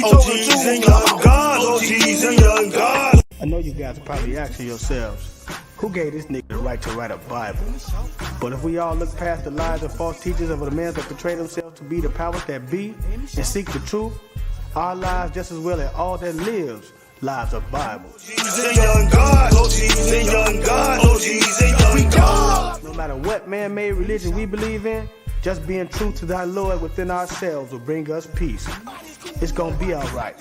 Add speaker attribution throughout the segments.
Speaker 1: we talking to young gods, OGs and young gods.
Speaker 2: I know you guys are probably asking yourselves, who gave this nigga the right to write a Bible? But if we all look past the lies and false teachers of the men that portray themselves to be the powers that be and seek the truth, our lives just as well as all that lives, lives are Bible. No matter what man-made religion we believe in, just being true to thy Lord within ourselves will bring us peace. It's gonna be alright,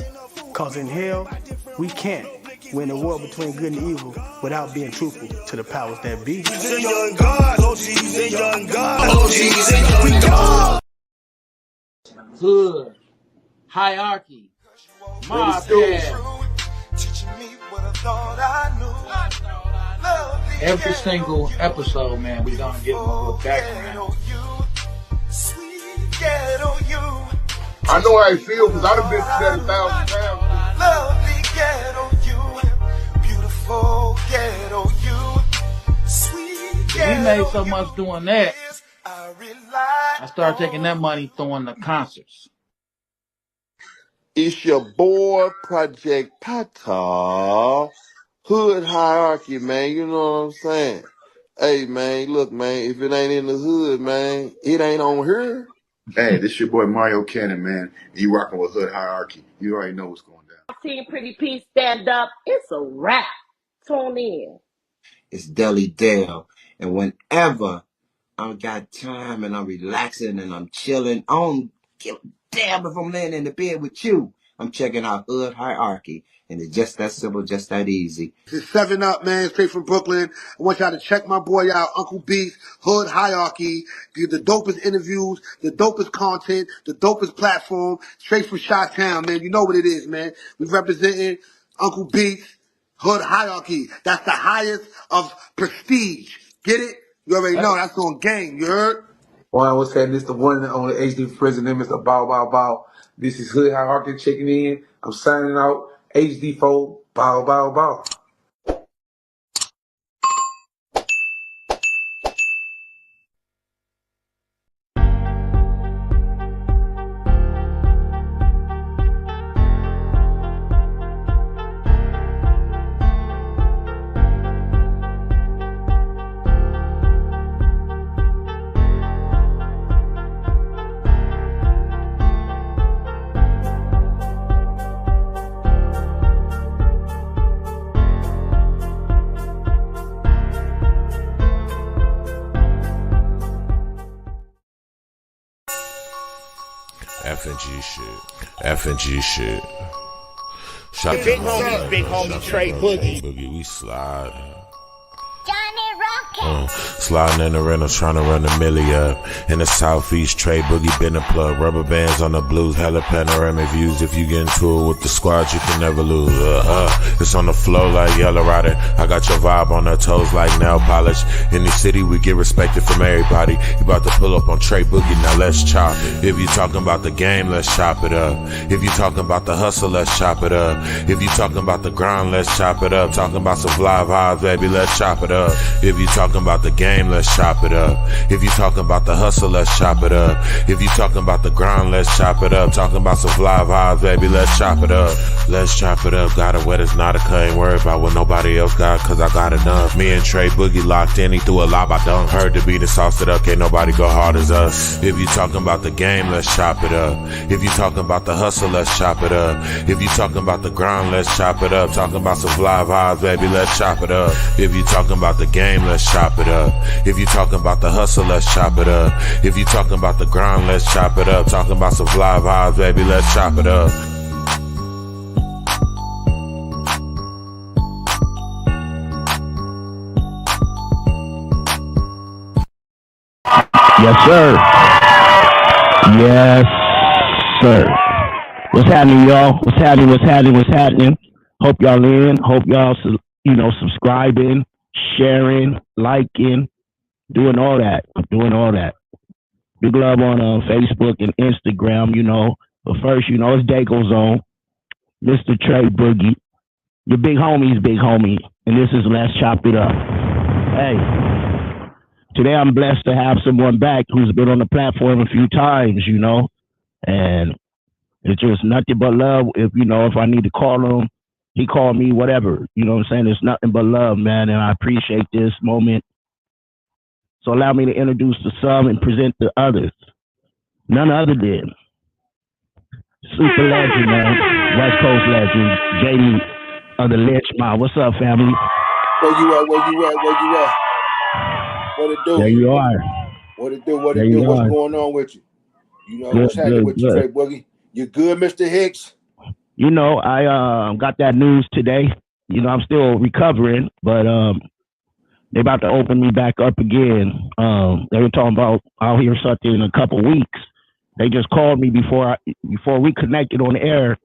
Speaker 2: cause in hell, we can't win the war between good and evil without being truthful to the powers that be.
Speaker 3: Hood, hierarchy, mob pad. Every single episode, man, we gonna give them a little background.
Speaker 4: I know how I feel because I done been through that 1,000 times.
Speaker 5: Lovely ghetto you, beautiful ghetto you, sweet ghetto
Speaker 3: We made so much doing that. I started taking that money throwing the concerts.
Speaker 4: It's your boy, Project Pata. Hood hierarchy, man. You know what I'm saying? Hey, man, look, man, if it ain't in the hood, man, it ain't on here.
Speaker 6: Hey, this your boy Mario Cannon, man. You rocking with Hood Hierarchy. You already know what's going down.
Speaker 7: Team Pretty P stand up. It's a wrap. Tune in.
Speaker 8: It's Deli Dale. And whenever I got time and I'm relaxing and I'm chilling, I don't give a damn if I'm laying in the bed with you. I'm checking out Hood Hierarchy. And it's just that simple, just that easy.
Speaker 4: It's 7 Up, man, straight from Brooklyn. I want y'all to check my boy out, Uncle Beast, Hood Hierarchy. Get the dopest interviews, the dopest content, the dopest platform, straight from Chi-Town, man. You know what it is, man. We representing Uncle Beast, Hood Hierarchy. That's the highest of prestige. Get it? You already know, that's on game, you heard?
Speaker 9: Well, what's happening? It's the one and only HD president, Mr. Bow Bow Bow. This is Hood Hierarchy checking in. I'm signing out. HD4, bow, bow, bow.
Speaker 10: F&G shit. F&G shit. Shout out
Speaker 11: Big homie Trey Boogie.
Speaker 10: We slide.
Speaker 12: Johnny Rocket.
Speaker 10: Sliding in the rentals, trying to run the milli up. In the southeast, Trey Boogie been a plug. Rubber bands on the blues, hella panoramic views. If you get into it with the squad, you can never lose. It's on the flow like Yellow Rider. I got your vibe on her toes like nail polish. In the city, we get respected from everybody. You about to pull up on Trey Boogie, now let's chop it. If you talking about the game, let's chop it up. If you talking about the hustle, let's chop it up. If you talking about the grind, let's chop it up. Talking about some live highs, baby, let's chop it up. If you talking about the game, let's chop it up. If you talking about the hustle, let's chop it up. If you talking about the grind, let's chop it up. Talking about some live highs, baby, let's chop it up. Let's chop it up. Got it wet, it's not a cut. Ain't worried about what nobody else got, cause I got it done. Me and Trey Boogie locked in, he threw a lob, I dunk. Heard the beat and sauced it up, can't nobody go hard as us. If you talking about the game, let's chop it up. If you talking about the hustle, let's chop it up. If you talking about the grind, let's chop it up. Talking about some live highs, baby, let's chop it up. If you talking about the game, let's chop it up. If you talking about the hustle, let's chop it up. If you talking about the grind, let's chop it up. Talking about some live highs, baby, let's chop it up.
Speaker 13: Yes, sir. Yes, sir. What's happening, y'all? What's happening? Hope y'all in. Hope y'all, subscribing, sharing, liking, doing all that. Big love on Facebook and Instagram, But first, it's Dago Zone. Mr. Trey Boogie. Your big homie's big homie. And this is Let's Chop It Up. Hey. Today I'm blessed to have someone back who's been on the platform a few times, and It's just nothing but love. If if I need to call him, he called me, whatever. You know what I'm saying? It's nothing but love, man. And I appreciate this moment. So allow me to introduce the some and present the others. None other than super legend, man. West Coast legend, J-Dee of the Lench Mob. What's up, family?
Speaker 12: Where you at? Where you at? Where you at? What it do?
Speaker 13: There you are.
Speaker 12: What it do? What
Speaker 13: There
Speaker 12: it do?
Speaker 13: you
Speaker 12: What's
Speaker 13: are.
Speaker 12: going on with you? You know,
Speaker 13: Good,
Speaker 12: what's happening
Speaker 13: good,
Speaker 12: with you,
Speaker 13: good.
Speaker 12: Trey Boogie? You good, Mr. Hicks?
Speaker 13: I got that news today. I'm still recovering, but they about to open me back up again. They were talking about I'll hear something in a couple weeks. They just called me before we connected on the air.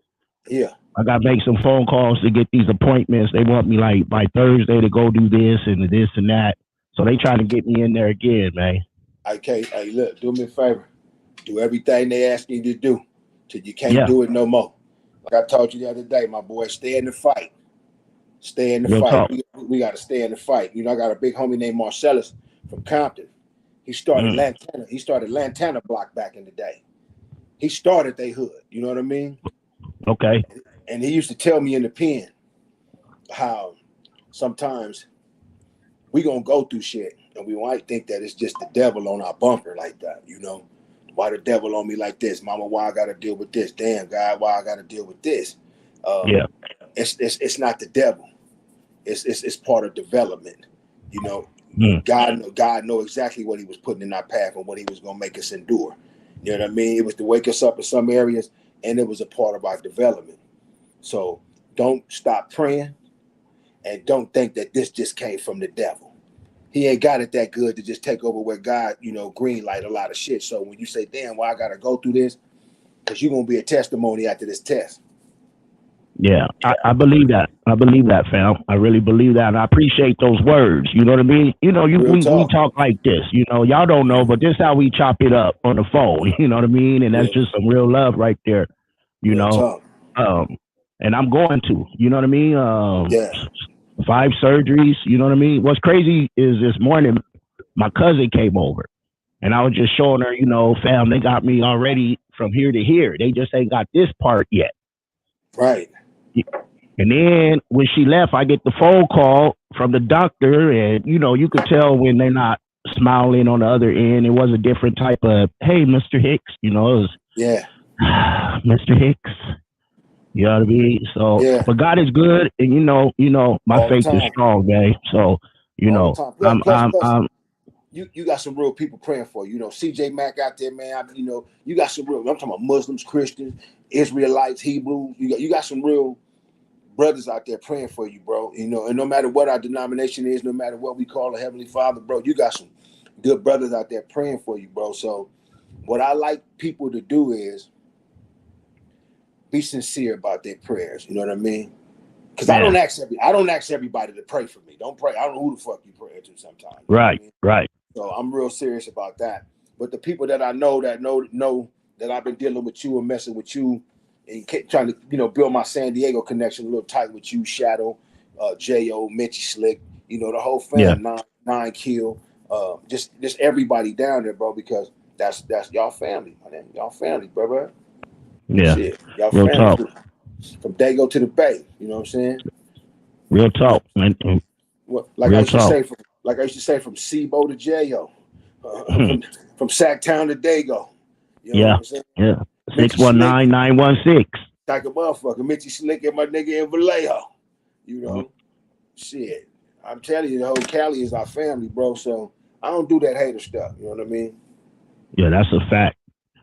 Speaker 12: Yeah.
Speaker 13: I got to make some phone calls to get these appointments. They want me like by Thursday to go do this and this and that. So they trying to get me in there again, man.
Speaker 12: Okay, hey, look, do me a favor. Do everything they ask you to do till you can't do it no more. Like I told you the other day, my boy, stay in the fight. Stay in the
Speaker 13: Real
Speaker 12: fight.
Speaker 13: talk.
Speaker 12: We got to stay in the fight. I got a big homie named Marcellus from Compton. He started Lantana. He started Lantana Block back in the day. He started they hood. You know what I mean?
Speaker 13: Okay.
Speaker 12: And he used to tell me in the pen how sometimes we gonna go through shit and we might think that it's just the devil on our bumper like that. Why the devil on me like this? Mama, why I gotta deal with this? Damn, God, why I gotta deal with this? It's not the devil. It's part of development. God know exactly what he was putting in our path and what he was gonna make us endure. You know what I mean? It was to wake us up in some areas, and it was a part of our development. So don't stop praying, and don't think that this just came from the devil. He ain't got it that good to just take over where God, green light a lot of shit. So when you say, damn, why I gotta go through this? Because you're gonna be a testimony after this test.
Speaker 13: Yeah, I believe that. I believe that, fam. I really believe that. And I appreciate those words. You know what I mean? We talk like this. Y'all don't know, but this is how we chop it up on the phone. You know what I mean? And that's just some real love right there. And I'm going to. You know what I mean? 5 surgeries. You know what I mean? What's crazy is this morning, my cousin came over, and I was just showing her, fam, they got me already from here to here. They just ain't got this part yet.
Speaker 12: Right.
Speaker 13: And then when she left, I get the phone call from the doctor, and you could tell when they're not smiling on the other end. It was a different type of, hey, Mr. Hicks, it was Mr. Hicks. You know what I mean? So, but God is good, and my
Speaker 12: all
Speaker 13: faith is strong, man. So,
Speaker 12: plus, you got some real people praying for you. CJ Mack out there, man. You got some real. I'm talking about Muslims, Christians, Israelites, Hebrews. You got some real brothers out there praying for you, bro. And no matter what our denomination is, no matter what we call a Heavenly Father, bro, you got some good brothers out there praying for you, bro. So what I like people to do is be sincere about their prayers. You know what I mean? Because I don't ask everybody to pray for me. Don't pray. I don't know who the fuck you pray to sometimes.
Speaker 13: Right, right.
Speaker 12: So I'm real serious about that. But the people that I know that I've been dealing with you and messing with you and trying to, build my San Diego connection a little tight with you, Shadow, J.O., Mitchy Slick, the whole fam, nine Kill, just everybody down there, bro, because that's y'all family, man. Y'all family, bro.
Speaker 13: Yeah.
Speaker 12: Shit. Y'all
Speaker 13: real
Speaker 12: family.
Speaker 13: Talk.
Speaker 12: From Dago to the Bay, you know what I'm saying?
Speaker 13: Real talk, man.
Speaker 12: Like I used to say, from Sebo to J.O., from Sacktown to Dago. You know what I'm saying?
Speaker 13: Yeah. 619-916.
Speaker 12: Like a motherfucker. Mitchy Slick and my nigga in Vallejo. Shit. I'm telling you, the whole Cali is our family, bro. So I don't do that hater stuff. You know what I mean?
Speaker 13: Yeah, that's a fact.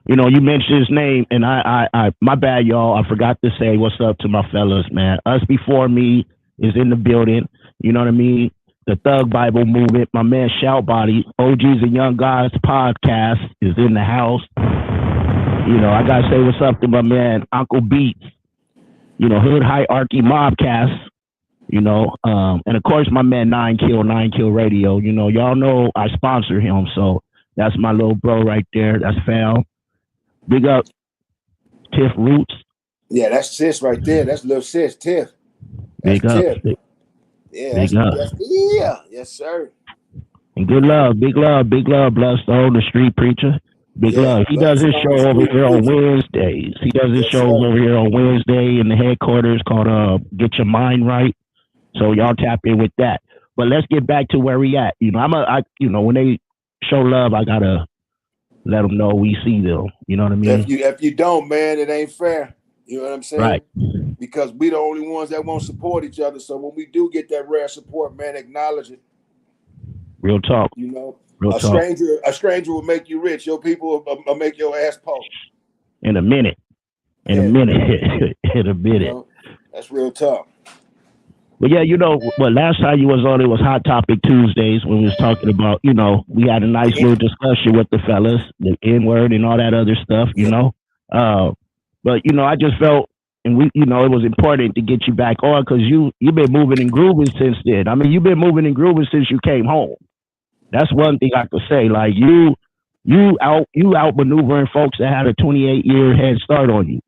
Speaker 13: You mentioned his name, and I my bad, y'all. I forgot to say what's up to my fellas, man. Us Before Me is in the building. You know what I mean? The Thug Bible Movement. My man Shout Body, OGs and Young Guys podcast is in the house. I gotta say what's up to my man Uncle Beats. Hood Hierarchy Mobcast. And of course my man 9 Kill Radio. Y'all know I sponsor him, so that's my little bro right there. That's Fal. Big up Tiff Roots.
Speaker 12: Yeah, that's sis right there. That's little sis Tiff.
Speaker 13: That's Big up.
Speaker 12: Tiff. Yeah, yes, sir.
Speaker 13: And big love, Bloodstone, the street preacher. Big Love. He does his show over here on Wednesdays. He does his shows over here on Wednesday in the headquarters called Get Your Mind Right. So y'all tap in with that. But let's get back to where we at. You know, when they show love, I gotta let them know we see them. You know what I mean?
Speaker 12: If you don't, man, it ain't fair. You know what I'm saying?
Speaker 13: Right.
Speaker 12: Because we the only ones that won't support each other. So when we do get that rare support, man, acknowledge it.
Speaker 13: Real talk.
Speaker 12: You know,
Speaker 13: Real talk.
Speaker 12: A stranger will make you rich. Your people will make your ass poor.
Speaker 13: In a minute. In a minute. In a minute.
Speaker 12: You know, that's real talk.
Speaker 13: But yeah, you know, well, last time you was on, it was Hot Topic Tuesdays when we was talking about, you know, we had a nice little discussion with the fellas, the N-word and all that other stuff, you know. But, you know, I just felt, and we, you know, it was important to get you back on because you've been moving and grooving since then. I mean, you've been moving and grooving since you came home. That's one thing I could say. Like you outmaneuvering folks that had a 28-year head start on you.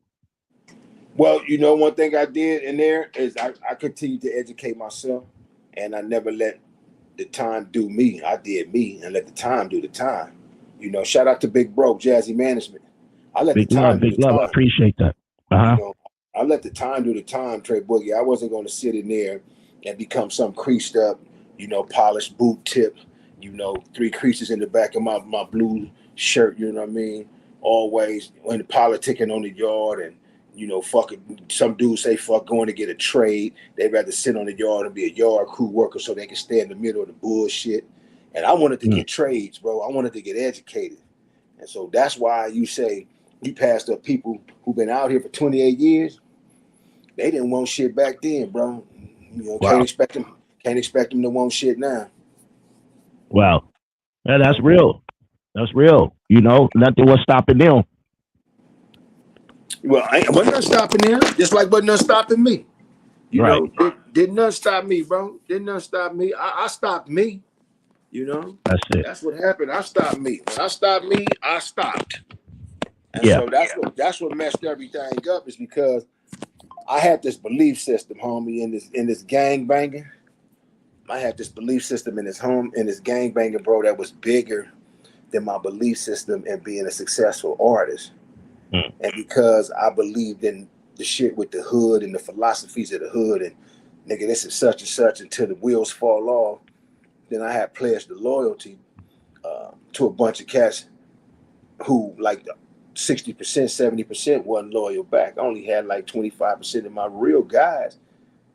Speaker 12: Well, you know, one thing I did in there is I continued to educate myself, and I never let the time do me. I did me and let the time do the time. You know, shout out to Big Bro, Jazzy Management. I let
Speaker 13: Big
Speaker 12: the time
Speaker 13: love, big love. I appreciate that.
Speaker 12: You know, I let the time do the time, Trey Boogie. I wasn't going to sit in there and become some creased up, you know, polished boot tip, you know, 3 creases in the back of my blue shirt, you know what I mean? Always when the politicking on the yard and, you know, fucking some dudes say fuck going to get a trade. They'd rather sit on the yard and be a yard crew worker so they can stay in the middle of the bullshit. And I wanted to get trades, bro. I wanted to get educated. And so that's why you say you passed up people who've been out here for 28 years. They didn't want shit back then, bro. You know, can't expect them to want shit now.
Speaker 13: Wow. Yeah, that's real. That's real. You know, nothing was stopping them.
Speaker 12: Well, wasn't nothing stopping them, just like wasn't nothing stopping me. You know, didn't nothing stop me, bro. Didn't nothing stop me. I stopped me. You know,
Speaker 13: that's it.
Speaker 12: That's what happened. I stopped me. When I stopped me, I stopped. And so that's what messed everything up is because I had this belief system, homie, in this gang banging. I had this belief system in this gang banging, bro, that was bigger than my belief system in being a successful artist. And because I believed in the shit with the hood and the philosophies of the hood and nigga, this is such and such until the wheels fall off, then I had pledged the loyalty to a bunch of cats who like 60%, 70% wasn't loyal back. I only had like 25% of my real guys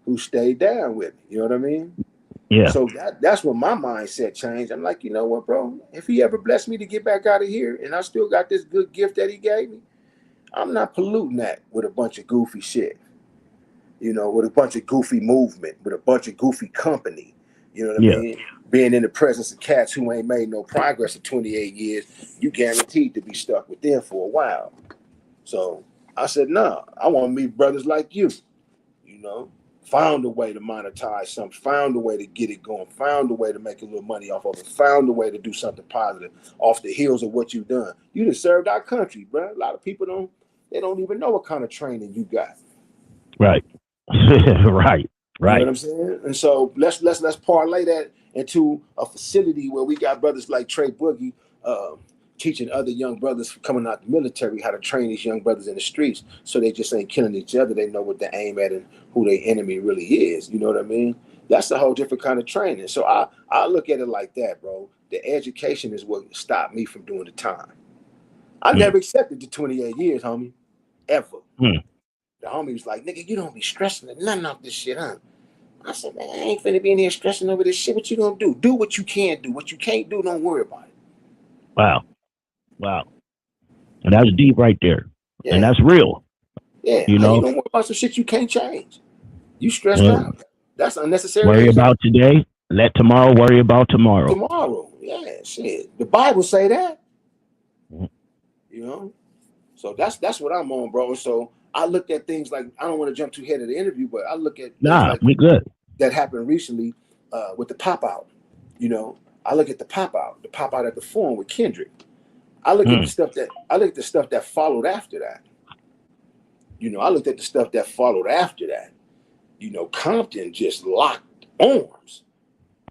Speaker 12: who stayed down with me. You know what I mean?
Speaker 13: Yeah.
Speaker 12: So that's when my mindset changed. I'm like, you know what, bro? If he ever blessed me to get back out of here and I still got this good gift that he gave me, I'm not polluting that with a bunch of goofy shit. You know, with a bunch of goofy movement, with a bunch of goofy company. You know what I mean? Being in the presence of cats who ain't made no progress in 28 years, you guaranteed to be stuck with them for a while. So I said, nah, I want to meet brothers like you. You know, found a way to monetize something, found a way to get it going, found a way to make a little money off of it, found a way to do something positive off the heels of what you've done. You done served our country, bro. A lot of people don't even know what kind of training you got.
Speaker 13: Right. Right.
Speaker 12: You know what I'm saying? And so let's parlay that into a facility where we got brothers like Trey Boogie teaching other young brothers coming out the military how to train these young brothers in the streets so they just ain't killing each other. They know what to aim at and who their enemy really is. You know what I mean? That's a whole different kind of training. So I look at it like that, bro. The education is what stopped me from doing the time. I never accepted the 28 years, homie. Ever. The homie was like, nigga, you don't be stressing nothing off this shit, huh? I said, man, I ain't finna be in here stressing over this shit. What you gonna do? Do what you can do. What you can't do, don't worry about it.
Speaker 13: Wow. And that's deep right there. Yeah. And that's real.
Speaker 12: Yeah.
Speaker 13: You know?
Speaker 12: You don't worry about some shit you can't change. You stressed out. That's unnecessary.
Speaker 13: Worry about today. Let tomorrow worry about tomorrow.
Speaker 12: Tomorrow. Yeah, shit. The Bible say that. You know? So that's what I'm on, bro. So I looked at things like, I don't want to jump too ahead of the interview, but I look at things like
Speaker 13: we good.
Speaker 12: That happened recently with the pop out. You know, I look at the pop out at the Forum with Kendrick. I look at the stuff that followed after that. You know, I looked at the stuff that followed after that. You know, Compton just locked arms.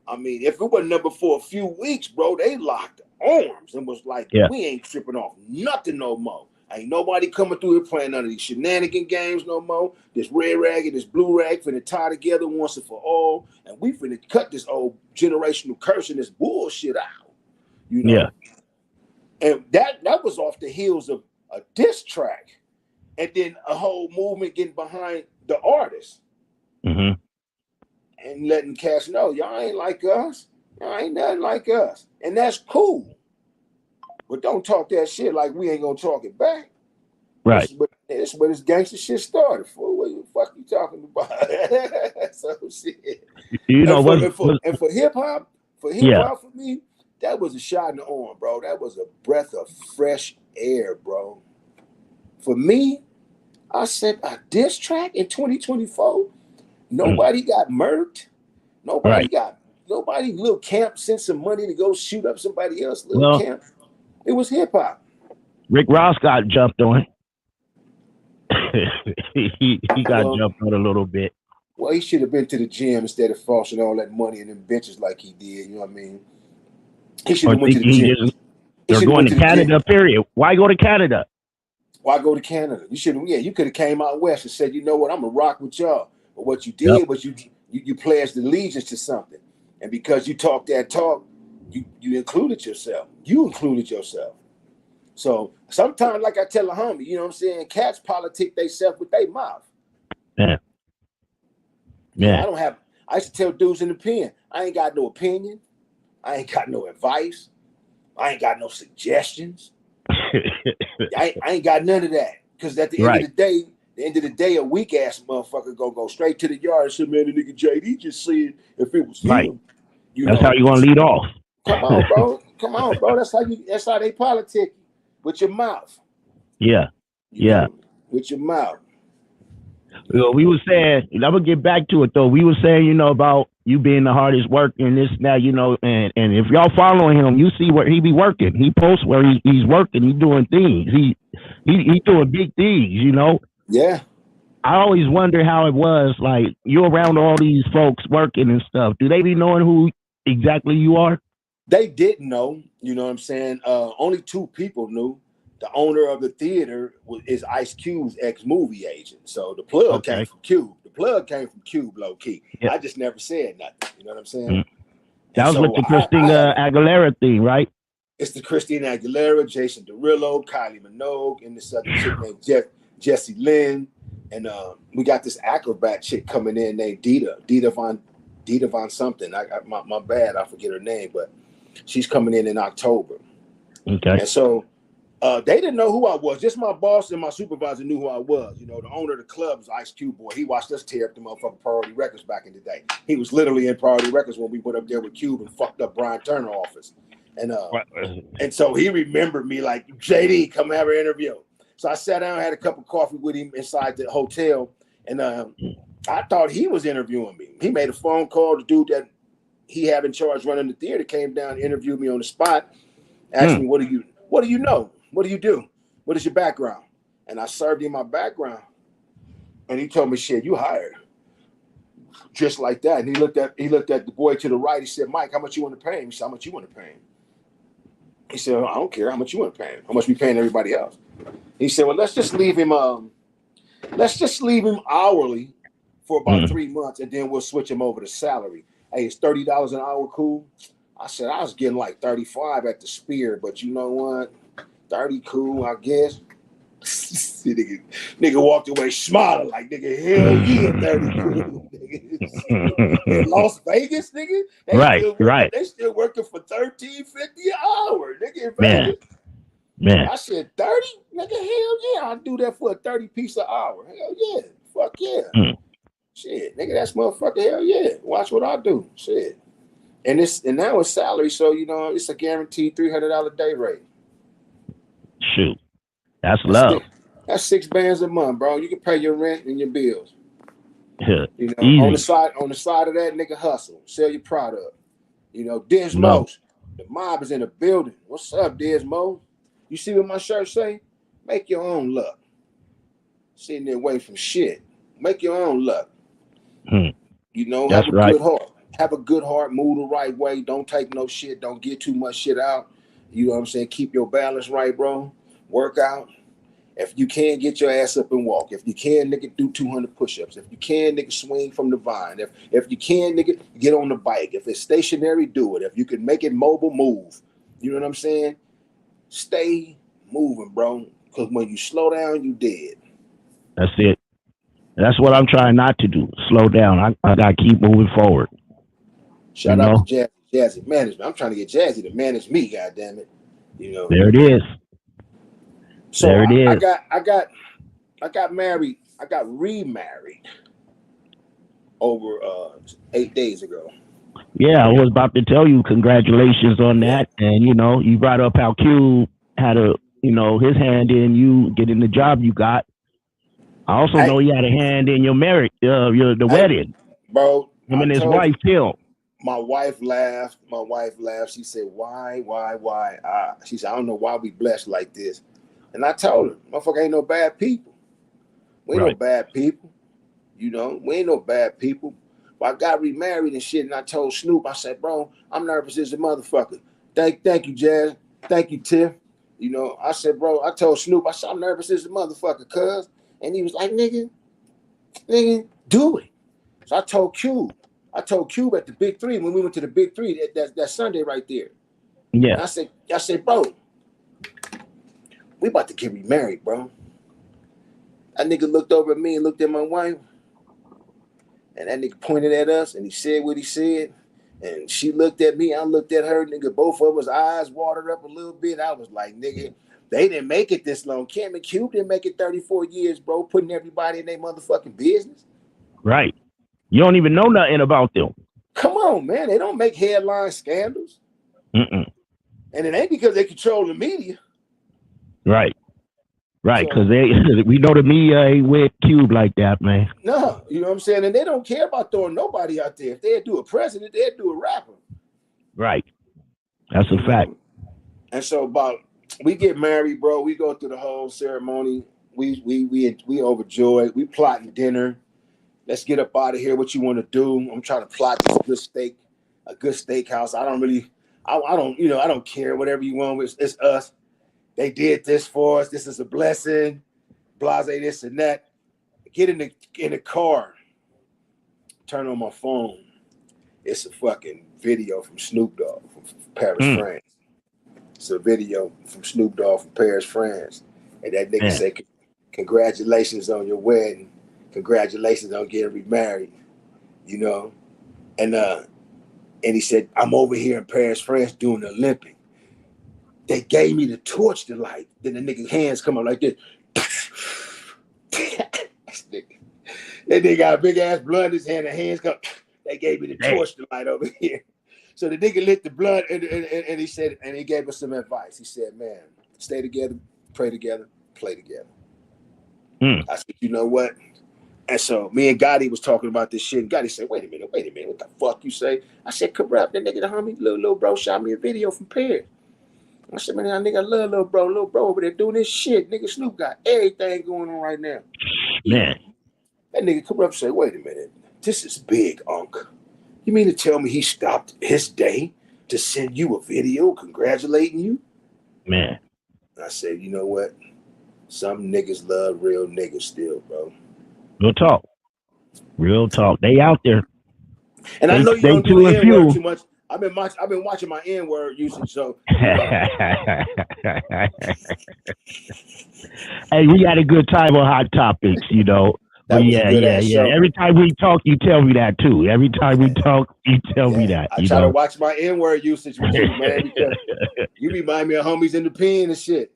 Speaker 12: I mean, if it wasn't number for a few weeks, bro, they locked arms and was like,
Speaker 13: Yeah.
Speaker 12: we ain't tripping off nothing no more. Ain't nobody coming through here playing none of these shenanigan games no more. This red rag and this blue rag finna tie together once and for all, and we finna cut this old generational curse and this bullshit out. You know,
Speaker 13: Yeah.
Speaker 12: and that was off the heels of a diss track, and then a whole movement getting behind the artist
Speaker 13: Mm-hmm.
Speaker 12: and letting cats know y'all ain't like us, y'all ain't nothing like us, and that's cool. But don't talk that shit like we ain't gonna talk it back.
Speaker 13: Right.
Speaker 12: This is where this gangster shit started. For what the fuck you talking about? So shit.
Speaker 13: You know what?
Speaker 12: And for hip hop, for me, that was a shot in the arm, bro. That was a breath of fresh air, bro. For me, I said a diss track in 2024. Nobody got murked. Nobody Lil Camp sent some money to go shoot up somebody else. Lil Camp. It was hip hop.
Speaker 13: Rick Ross got jumped on. he got jumped on a little bit.
Speaker 12: Well, he should have been to the gym instead of flossing all that money in them benches like he did. You know what I mean? He should have went to the gym.
Speaker 13: They're going to Canada, period. Why go to Canada?
Speaker 12: Why go to Canada? You should have. Yeah, you could have came out west and said, you know what, I'm gonna rock with y'all. But what you did was you pledged allegiance to something, and because you talked that talk, you included yourself. You included yourself. So sometimes, like I tell a homie, you know what I'm saying, cats politic themselves with their mouth.
Speaker 13: Yeah.
Speaker 12: Yeah. I used to tell dudes in the pen, I ain't got no opinion. I ain't got no advice. I ain't got no suggestions. I ain't got none of that. Because at the end of the day, a weak ass motherfucker gonna go straight to the yard and say, man, the nigga J-Dee just said if it was him.
Speaker 13: That's how you gonna lead off.
Speaker 12: Come on, bro. Come on, bro. That's how they politic with your mouth.
Speaker 13: Yeah.
Speaker 12: You know, with your mouth.
Speaker 13: Well, we were saying, I'm gonna get back to it though. We were saying, you know, about you being the hardest worker and this and that, you know, and if y'all following him, you see where he be working. He posts where he's working, he's doing things. He doing big things, you know.
Speaker 12: Yeah.
Speaker 13: I always wonder how it was, like, you're around all these folks working and stuff. Do they be knowing who exactly you are?
Speaker 12: They didn't know, you know what I'm saying? Only two people knew. The owner of the theater is Ice Cube's ex-movie agent. So the plug came from Cube. The plug came from Cube, low key. Yeah. I just never said nothing. You know what I'm saying?
Speaker 13: Mm. That was with the Christina Aguilera thing, right?
Speaker 12: It's the Christina Aguilera, Jason Derulo, Kylie Minogue, and this other chick named Jessie Lynn. And we got this acrobat chick coming in named Dita Von something. My bad, I forget her name, but she's coming in October.
Speaker 13: Okay.
Speaker 12: And so they didn't know who I was. Just my boss and my supervisor knew who I was. You know, the owner of the club is Ice Cube boy. He watched us tear up the motherfucking Priority Records back in the day. He was literally in Priority Records when we went up there with Cube and fucked up Brian Turner office. And so he remembered me like, J-Dee, come have an interview. So I sat down, had a cup of coffee with him inside the hotel, and I thought he was interviewing me. He made a phone call. The dude that he had in charge running the theater came down and interviewed me on the spot, asked me, what do you know? What do you do? What is your background? And I served him my background. And he told me, shit, you hired. Just like that. And he looked at the boy to the right. He said, Mike, how much you want to pay him? He said, how much you want to pay him? He said, I don't care how much you want to pay him. How much we paying everybody else? He said, well, let's just leave him hourly for about 3 months, and then we'll switch him over to salary. Hey, it's $30 an hour cool? I said, I was getting like 35 at the Spear, but you know what? 30 cool, I guess. nigga walked away smiling like, nigga, hell yeah, 30 cool. In Las Vegas, nigga? They still working for $13.50 an hour, nigga, in Vegas.
Speaker 13: Man.
Speaker 12: I said, 30? Nigga, hell yeah, I'll do that for a 30 piece an hour. Hell yeah. Fuck yeah. Shit, nigga, that's motherfucker, hell yeah. Watch what I do. Shit. And now it's salary, so you know it's a guaranteed $300 day rate.
Speaker 13: Shoot. That's love.
Speaker 12: That's $6 a month, bro. You can pay your rent and your bills.
Speaker 13: Yeah.
Speaker 12: You know,
Speaker 13: easy.
Speaker 12: on the side of that, nigga, hustle. Sell your product. You know, Desmo, the mob is in the building. What's up, Desmo? You see what my shirt say? Make your own luck. Sitting there waiting for shit. Make your own luck. You know, good heart. Have a good heart. Move the right way. Don't take no shit. Don't get too much shit out. You know what I'm saying? Keep your balance right, bro. Work out. If you can, get your ass up and walk. If you can, nigga, do 200 push-ups. If you can, nigga, swing from the vine. If you can, nigga, get on the bike. If it's stationary, do it. If you can make it mobile, move. You know what I'm saying? Stay moving, bro. Because when you slow down, you dead.
Speaker 13: That's it. That's what I'm trying not to do. Slow down. I got to keep moving forward.
Speaker 12: Shout out to Jazzy Management. I'm trying to get Jazzy to manage me, goddammit. You know.
Speaker 13: There it is.
Speaker 12: So
Speaker 13: there it is.
Speaker 12: I got married. I got remarried over 8 days ago.
Speaker 13: Yeah, I was about to tell you congratulations on that. And you brought up how Q had his hand in you getting the job you got. I also know he had a hand in your marriage, the wedding.
Speaker 12: Bro,
Speaker 13: him and his wife too.
Speaker 12: My wife laughed. She said, "Why? She said, I don't know why we blessed like this." And I told her, "Motherfucker, ain't no bad people. We ain't no bad people. We ain't no bad people." But I got remarried and shit, and I told Snoop, I said, "Bro, I'm nervous as a motherfucker." Thank you, Jazz. Thank you, Tiff. I said, bro, I told Snoop, I said, I'm nervous as a motherfucker, cuz. And he was like, nigga, do it. So I told Cube at the Big Three when we went to the Big Three that Sunday right there.
Speaker 13: Yeah.
Speaker 12: And I said, bro, we about to get remarried, bro. That nigga looked over at me and looked at my wife. And that nigga pointed at us and he said what he said. And she looked at me, I looked at her, nigga, both of us eyes watered up a little bit. I was like, nigga, they didn't make it this long. Cam and Cube didn't make it 34 years, bro, putting everybody in their motherfucking business.
Speaker 13: Right. You don't even know nothing about them.
Speaker 12: Come on, man. They don't make headline scandals.
Speaker 13: Mm-mm.
Speaker 12: And it ain't because they control the media.
Speaker 13: Right. Right, because we know the media ain't with Cube like that, man.
Speaker 12: No, you know what I'm saying? And they don't care about throwing nobody out there. If they'd do a president, they'd do a rapper.
Speaker 13: Right. That's a fact.
Speaker 12: And so we get married, bro. We go through the whole ceremony. We overjoyed. We plotting dinner. Let's get up out of here. What you want to do? I'm trying to plot this a good steakhouse. I don't care. Whatever you want, it's us. They did this for us. This is a blessing. Blase this and that. Get in the car. Turn on my phone. It's a fucking video from Snoop Dogg from Paris, France. It's a video from Snoop Dogg from Paris, France. And that nigga said, congratulations on your wedding. Congratulations on getting remarried. And he said, I'm over here in Paris, France doing the Olympic. They gave me the torch to light. Then the nigga hands come up like this. That nigga got a big ass blood in his hand. The hands come. They gave me the torch to light over here. So the nigga lit the blood and he said, and he gave us some advice. He said, man, stay together, pray together, play together. I said, you know what? And so me and Gotti was talking about this shit. And Gotti said, wait a minute, what the fuck you say? I said, corrupt. That nigga, the homie, little bro shot me a video from Paris. I said, man, nigga, I love little bro over there doing this shit. Nigga, Snoop got everything going on right now.
Speaker 13: Man.
Speaker 12: That nigga come up and say, wait a minute, this is big, Unc. You mean to tell me he stopped his day to send you a video congratulating you?
Speaker 13: Man.
Speaker 12: I said, you know what? Some niggas love real niggas still, bro.
Speaker 13: Real talk. They out there.
Speaker 12: And I know you don't do the N-word too much. I've been watching my N-word usage, so.
Speaker 13: Hey, we had a good time on Hot Topics, But yeah. Every time we talk, you tell me that too. Every time we talk, you tell me that.
Speaker 12: I try to watch my N-word usage with you, man, because you remind me of homies in the pen and shit.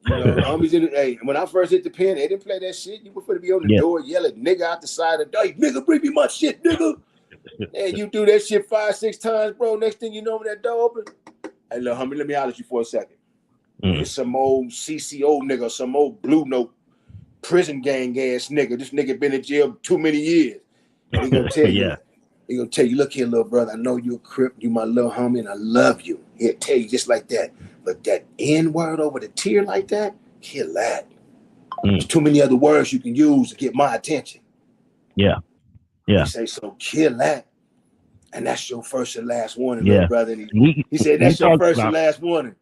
Speaker 12: Homies in the, hey, when I first hit the pen, they didn't play that shit. You were going to be on the door yelling nigga out the side of the door. Hey, nigga, bring me my shit, nigga. And you do that shit 5-6 times, bro. Next thing you know, when that door open, hey, look, homie, let me holler at you for a second. It's some old CCO nigga, some old Blue Note prison gang ass nigga. This nigga been in jail too many years. And he gonna tell you, look here, little brother, I know you a Crip, you my little homie, and I love you. He'll tell you just like that. But that N-word over the tear like that, kill that. There's too many other words you can use to get my attention.
Speaker 13: Yeah.
Speaker 12: He say, so kill that. And that's your first and last warning, little brother. And he said, that's your first and last warning.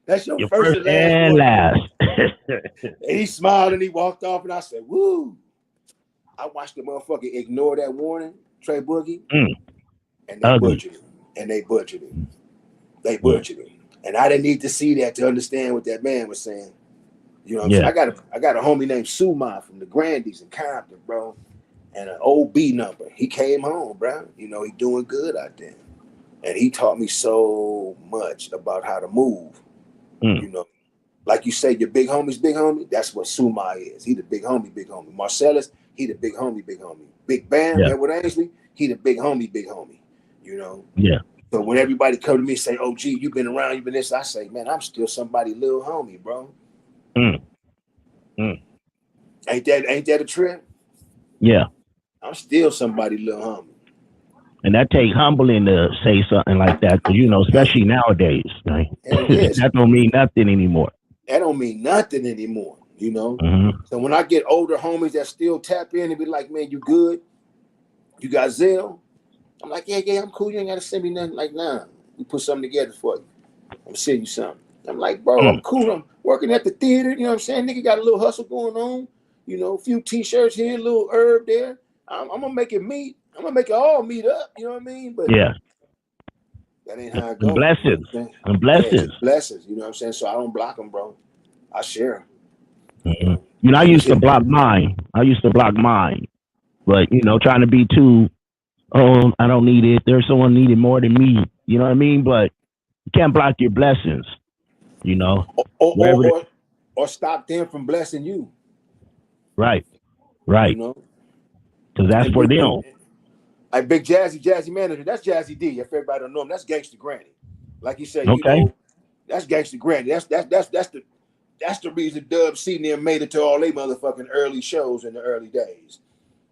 Speaker 12: That's your
Speaker 13: Your
Speaker 12: first
Speaker 13: first
Speaker 12: and last
Speaker 13: and
Speaker 12: one.
Speaker 13: last.
Speaker 12: And he smiled and he walked off, and I said, "Woo!" I watched the motherfucker ignore that warning, Trey Boogie, and they
Speaker 13: Ugly.
Speaker 12: butchered it. And they butchered it. They butchered it. And I didn't need to see that to understand what that man was saying. You know what I'm saying? I got a homie named Sumai from the Grandies in Compton, bro, and an OB number. He came home, bro. You know, he doing good out there. And he taught me so much about how to move. You know, like you say, your big homie. That's what Sumai is. He the big homie, big homie. Marcellus, he the big homie, big homie. Big Bam, Edward Ainsley, he the big homie, big homie. You know?
Speaker 13: Yeah.
Speaker 12: So when everybody come to me and say, "Oh, gee, you been around, you been this," I say, "Man, I'm still somebody little homie, bro." Ain't that a trip?
Speaker 13: Yeah.
Speaker 12: I'm still somebody little homie.
Speaker 13: And that take humbling to say something like that, because, you know, especially nowadays, right? That don't mean nothing anymore.
Speaker 12: That don't mean nothing anymore, you know? So when I get older homies that still tap in and be like, "Man, you good? You got Zelle?" I'm like, yeah, I'm cool. You ain't got to send me nothing. Like, nah, we put something together for you. I'm sending you something. I'm like, bro, I'm cool. I'm working at the theater. You know what I'm saying? Nigga got a little hustle going on. You know, a few T-shirts here, a little herb there. I'm going to make it meet. I'm going to make it all meet up. You know what I mean? But
Speaker 13: yeah.
Speaker 12: That ain't how it goes.
Speaker 13: Blessings.
Speaker 12: You know
Speaker 13: And blessings.
Speaker 12: Yeah, just blessings. You know what I'm saying? So I don't block them, bro. I share them.
Speaker 13: You know, I used to block mine. But, you know, trying to be too, oh, I don't need it. There's someone needed more than me. You know what I mean? But you can't block your blessings, you know.
Speaker 12: Or stop them from blessing you.
Speaker 13: Right.
Speaker 12: You know?
Speaker 13: Because that's for them.
Speaker 12: Like Big Jazzy Manager, that's Jazzy D. If everybody don't know him, that's Gangsta Granny. Like you say, you know, that's Gangsta Granny. That's the reason Dub C and them made it to all they motherfucking early shows in the early days.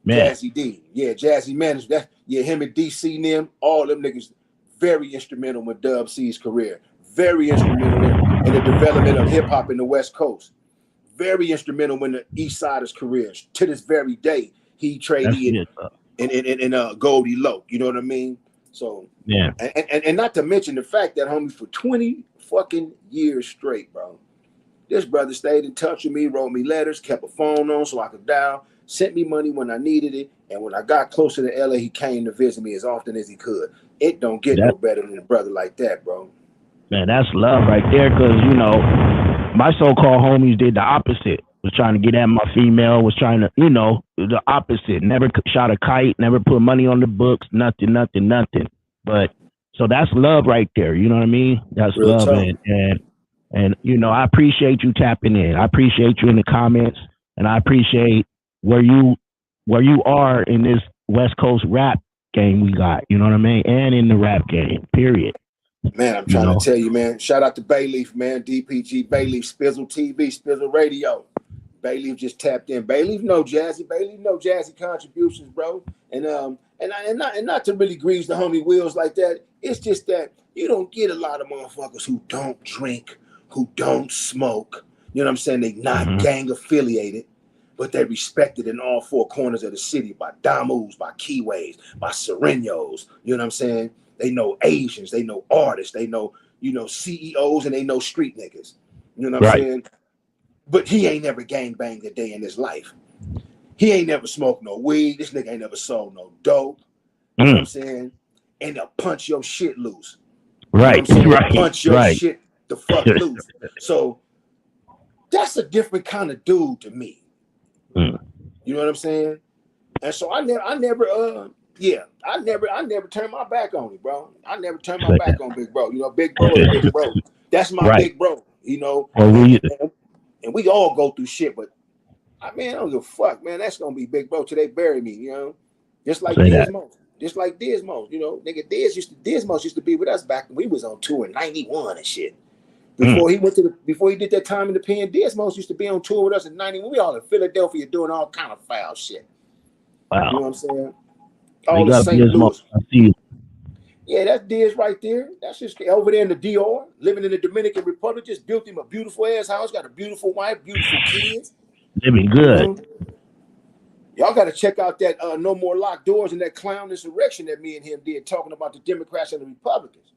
Speaker 13: Man.
Speaker 12: Jazzy D. Yeah, Jazzy Manager. Him and DC and them, all them niggas very instrumental in Dub C's career. Very instrumental in the development of hip hop in the West Coast. Very instrumental in the East Siders' careers. To this very day, he traded in Goldie Loc. You know what I mean? So
Speaker 13: yeah,
Speaker 12: and not to mention the fact that homie for 20 fucking years straight, bro. This brother stayed in touch with me, wrote me letters, kept a phone on so I could dial, sent me money when I needed it, and when I got closer to LA, he came to visit me as often as he could. It don't get no better than a brother like that, bro.
Speaker 13: Man, that's love right there, because, you know, my so-called homies did the opposite. Was trying to get at my female, was trying to, you know, the opposite. Never shot a kite, never put money on the books, nothing. But, so that's love right there, you know what I mean? That's
Speaker 12: real
Speaker 13: love, and you know, I appreciate you tapping in. I appreciate you in the comments, and I appreciate where you are in this West Coast rap game we got, you know what I mean? And in the rap game, period.
Speaker 12: Man, I'm trying to tell you, man. Shout out to Bayleaf, man. DPG, Bayleaf, Spizzle TV, Spizzle Radio. Bayleaf just tapped in. Bayleaf know Jazzy. Bayleaf know Jazzy contributions, bro. And not to really grease the homie wheels like that. It's just that you don't get a lot of motherfuckers who don't drink, who don't smoke. You know what I'm saying? They not gang affiliated, but they respected in all four corners of the city by Damus, by Keyways, by Serenos. You know what I'm saying? They know Asians, they know artists, they know, you know, CEOs, and they know street niggas. You know what I'm saying? But he ain't never gangbanged a day in his life. He ain't never smoked no weed. This nigga ain't never sold no dope. You know what I'm saying? And they'll punch your shit loose. You know what I'm saying? Punch your shit the fuck loose. So that's a different kind of dude to me. You know what I'm saying? And so I never turned my back on it, bro. I never turned my back on Big Bro. You know, Big Bro is Big Bro. That's my big bro, you know. And we all go through shit, but I don't give a fuck, man. That's gonna be Big Bro till they bury me, you know. Just like Dismo. Just like Dismo, you know. Nigga, Dismo used to be with us back when we was on tour in 91 and shit. Before he did that time in the pen, Dismo used to be on tour with us in 91. We all in Philadelphia doing all kind of foul shit.
Speaker 13: Wow.
Speaker 12: You know what I'm saying? All the St. Louis. Yeah, that's Diz right there. That's just over there in the DR, living in the Dominican Republic. Just built him a beautiful ass house, got a beautiful wife, beautiful kids.
Speaker 13: Living good.
Speaker 12: You know? Y'all got to check out that No More Locked Doors and that clown insurrection that me and him did, talking about the Democrats and the Republicans.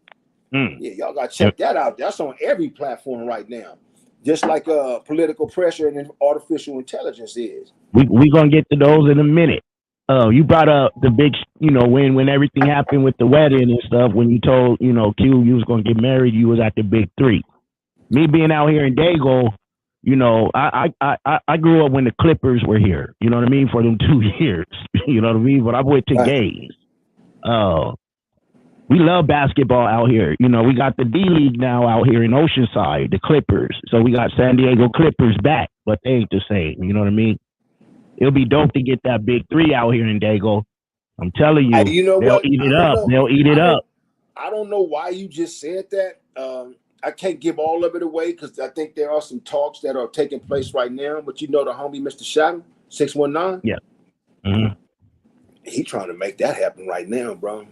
Speaker 12: Yeah, y'all gotta check that out. That's on every platform right now. Just like political pressure and artificial intelligence is.
Speaker 13: We gonna get to those in a minute. You brought up the big, when everything happened with the wedding and stuff. When you told Q you was gonna get married, you was at the big three. Me being out here in Dago, I grew up when the Clippers were here. You know what I mean? For them 2 years. You know what I mean? But I went to games. We love basketball out here. We got the D League now out here in Oceanside, the Clippers. So we got San Diego Clippers back, but they ain't the same. You know what I mean? It'll be dope to get that big three out here in Dago. I'm telling you, they'll eat it up. They'll eat it up.
Speaker 12: I don't know why you just said that. I can't give all of it away because I think there are some talks that are taking place right now. But the homie Mr. Shadow, 619?
Speaker 13: Yeah. Mm-hmm.
Speaker 12: He trying to make that happen right now, bro.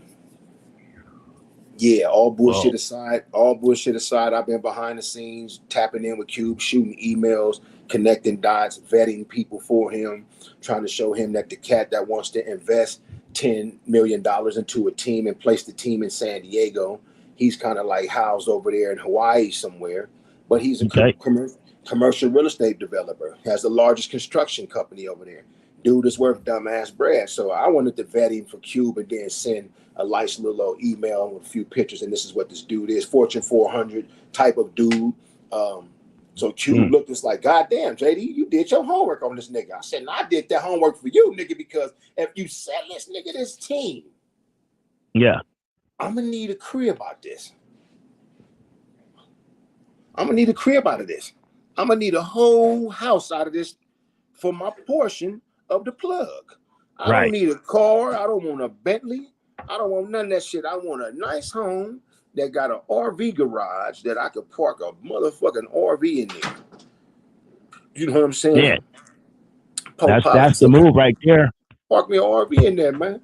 Speaker 12: Yeah, all bullshit aside, I've been behind the scenes, tapping in with Cube, shooting emails, connecting dots, vetting people for him, trying to show him that the cat that wants to invest $10 million into a team and place the team in San Diego, he's kind of like housed over there in Hawaii somewhere, but he's a commercial real estate developer, has the largest construction company over there. Dude is worth dumbass bread. So I wanted to vet him for Cube and then send a nice little email with a few pictures. And this is what this dude is, Fortune 400 type of dude. So Cube looked just like, God damn, J-Dee, you did your homework on this nigga. I said, no, I did that homework for you, nigga, because if you sell this nigga this team, I'm gonna need a crib out of this. I'm gonna need a whole house out of this for my portion of the plug. I don't need a car. I don't want a Bentley. I don't want none of that shit. I want a nice home that got an RV garage that I could park a motherfucking RV in there. You know what I'm saying?
Speaker 13: Yeah. That's the move right there.
Speaker 12: Park me an RV in there, man.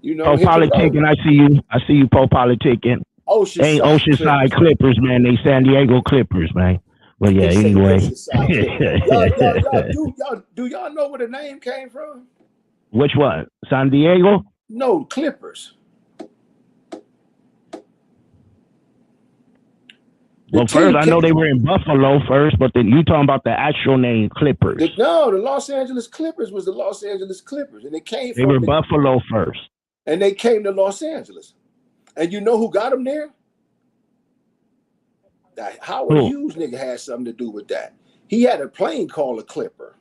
Speaker 13: Politicking. I see you politicking. Oceanside Clippers, man. They San Diego Clippers, man. Well, yeah, anyway.
Speaker 12: Do y'all know where the name came from?
Speaker 13: Which one? San Diego?
Speaker 12: No, Clippers.
Speaker 13: Well, first, I know they were in Buffalo first, but then you talking about the actual name Clippers.
Speaker 12: The Los Angeles Clippers was the Los Angeles Clippers, and
Speaker 13: they were Buffalo first.
Speaker 12: And they came to Los Angeles. And you know who got them there? That Howard Hughes nigga had something to do with that. He had a plane called a Clipper.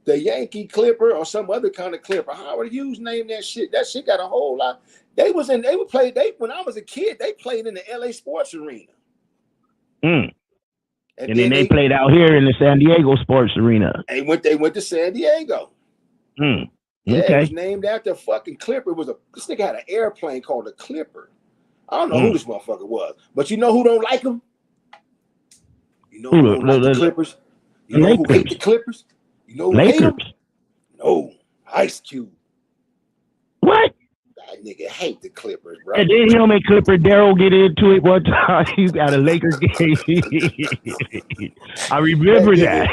Speaker 12: The Yankee Clipper or some other kind of Clipper. Howard Hughes named that shit. That shit got a whole lot. When I was a kid, they played in the LA Sports Arena.
Speaker 13: And then they played out here in the San Diego Sports Arena.
Speaker 12: They went to San Diego. Yeah, it was named after fucking Clipper. This nigga had an airplane called a Clipper. I don't know who this motherfucker was, but you know who don't like him? You know who don't like the Clippers? You know who hate the Clippers? You know who hate them? No, Ice Cube.
Speaker 13: What?
Speaker 12: That nigga hate the Clippers, bro.
Speaker 13: And then him and Clipper Daryl get into it one time. He's got a Lakers game. I remember that.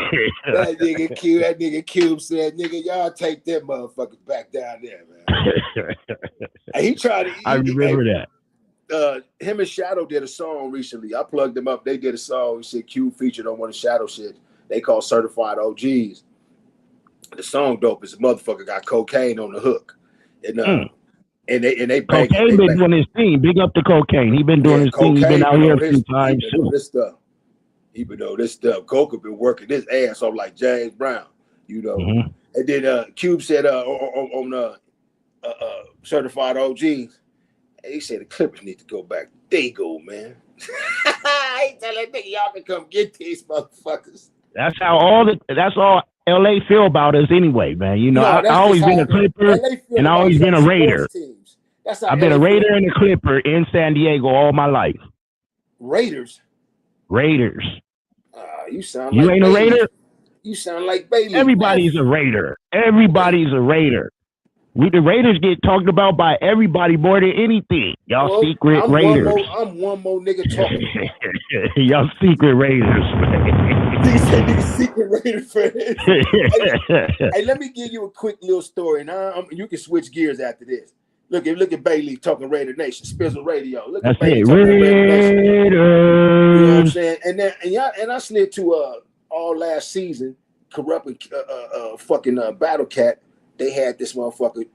Speaker 12: That nigga Cube said, nigga, y'all take them motherfuckers back down there, man. And he tried to.
Speaker 13: I remember that.
Speaker 12: Him and Shadow did a song recently. I plugged them up. They did a song. He said Cube featured on one of Shadow shit. They call Certified OGs. The song dope is a motherfucker got cocaine on the hook. And they
Speaker 13: Cocaine been doing his thing. Big up to Cocaine. He been doing his thing. He been out here a few times too.
Speaker 12: He been know this stuff. Coca been working his ass off like James Brown, you know. And then Cube said on Certified OGs, he said the Clippers need to go back. There you go, man. He tell that nigga y'all can come get these motherfuckers.
Speaker 13: That's all LA feel about us anyway, man. You know, I always been a Clipper and I always been a Raider. I've been a Raider and a Clipper in San Diego all my life.
Speaker 12: Raiders. You sound
Speaker 13: you
Speaker 12: like
Speaker 13: ain't
Speaker 12: Bailey.
Speaker 13: A Raider?
Speaker 12: You sound like Bailey.
Speaker 13: Everybody's a Raider. Everybody's a Raider. The Raiders get talked about by everybody more than anything. Y'all secret Raiders.
Speaker 12: I'm one more nigga talking.
Speaker 13: Y'all secret Raiders, man.
Speaker 12: He said nigga secret Raiders, friend. Hey, let me give you a quick little story. Now you can switch gears after this. Look at Bailey talking Raider Nation, Spizzle Radio. Look
Speaker 13: That's
Speaker 12: at Bailey
Speaker 13: it.
Speaker 12: talking Raider Nation.
Speaker 13: Raiders.
Speaker 12: You know what I'm saying? And I slid to all last season, corrupted fucking Battle Cat. They had this motherfucker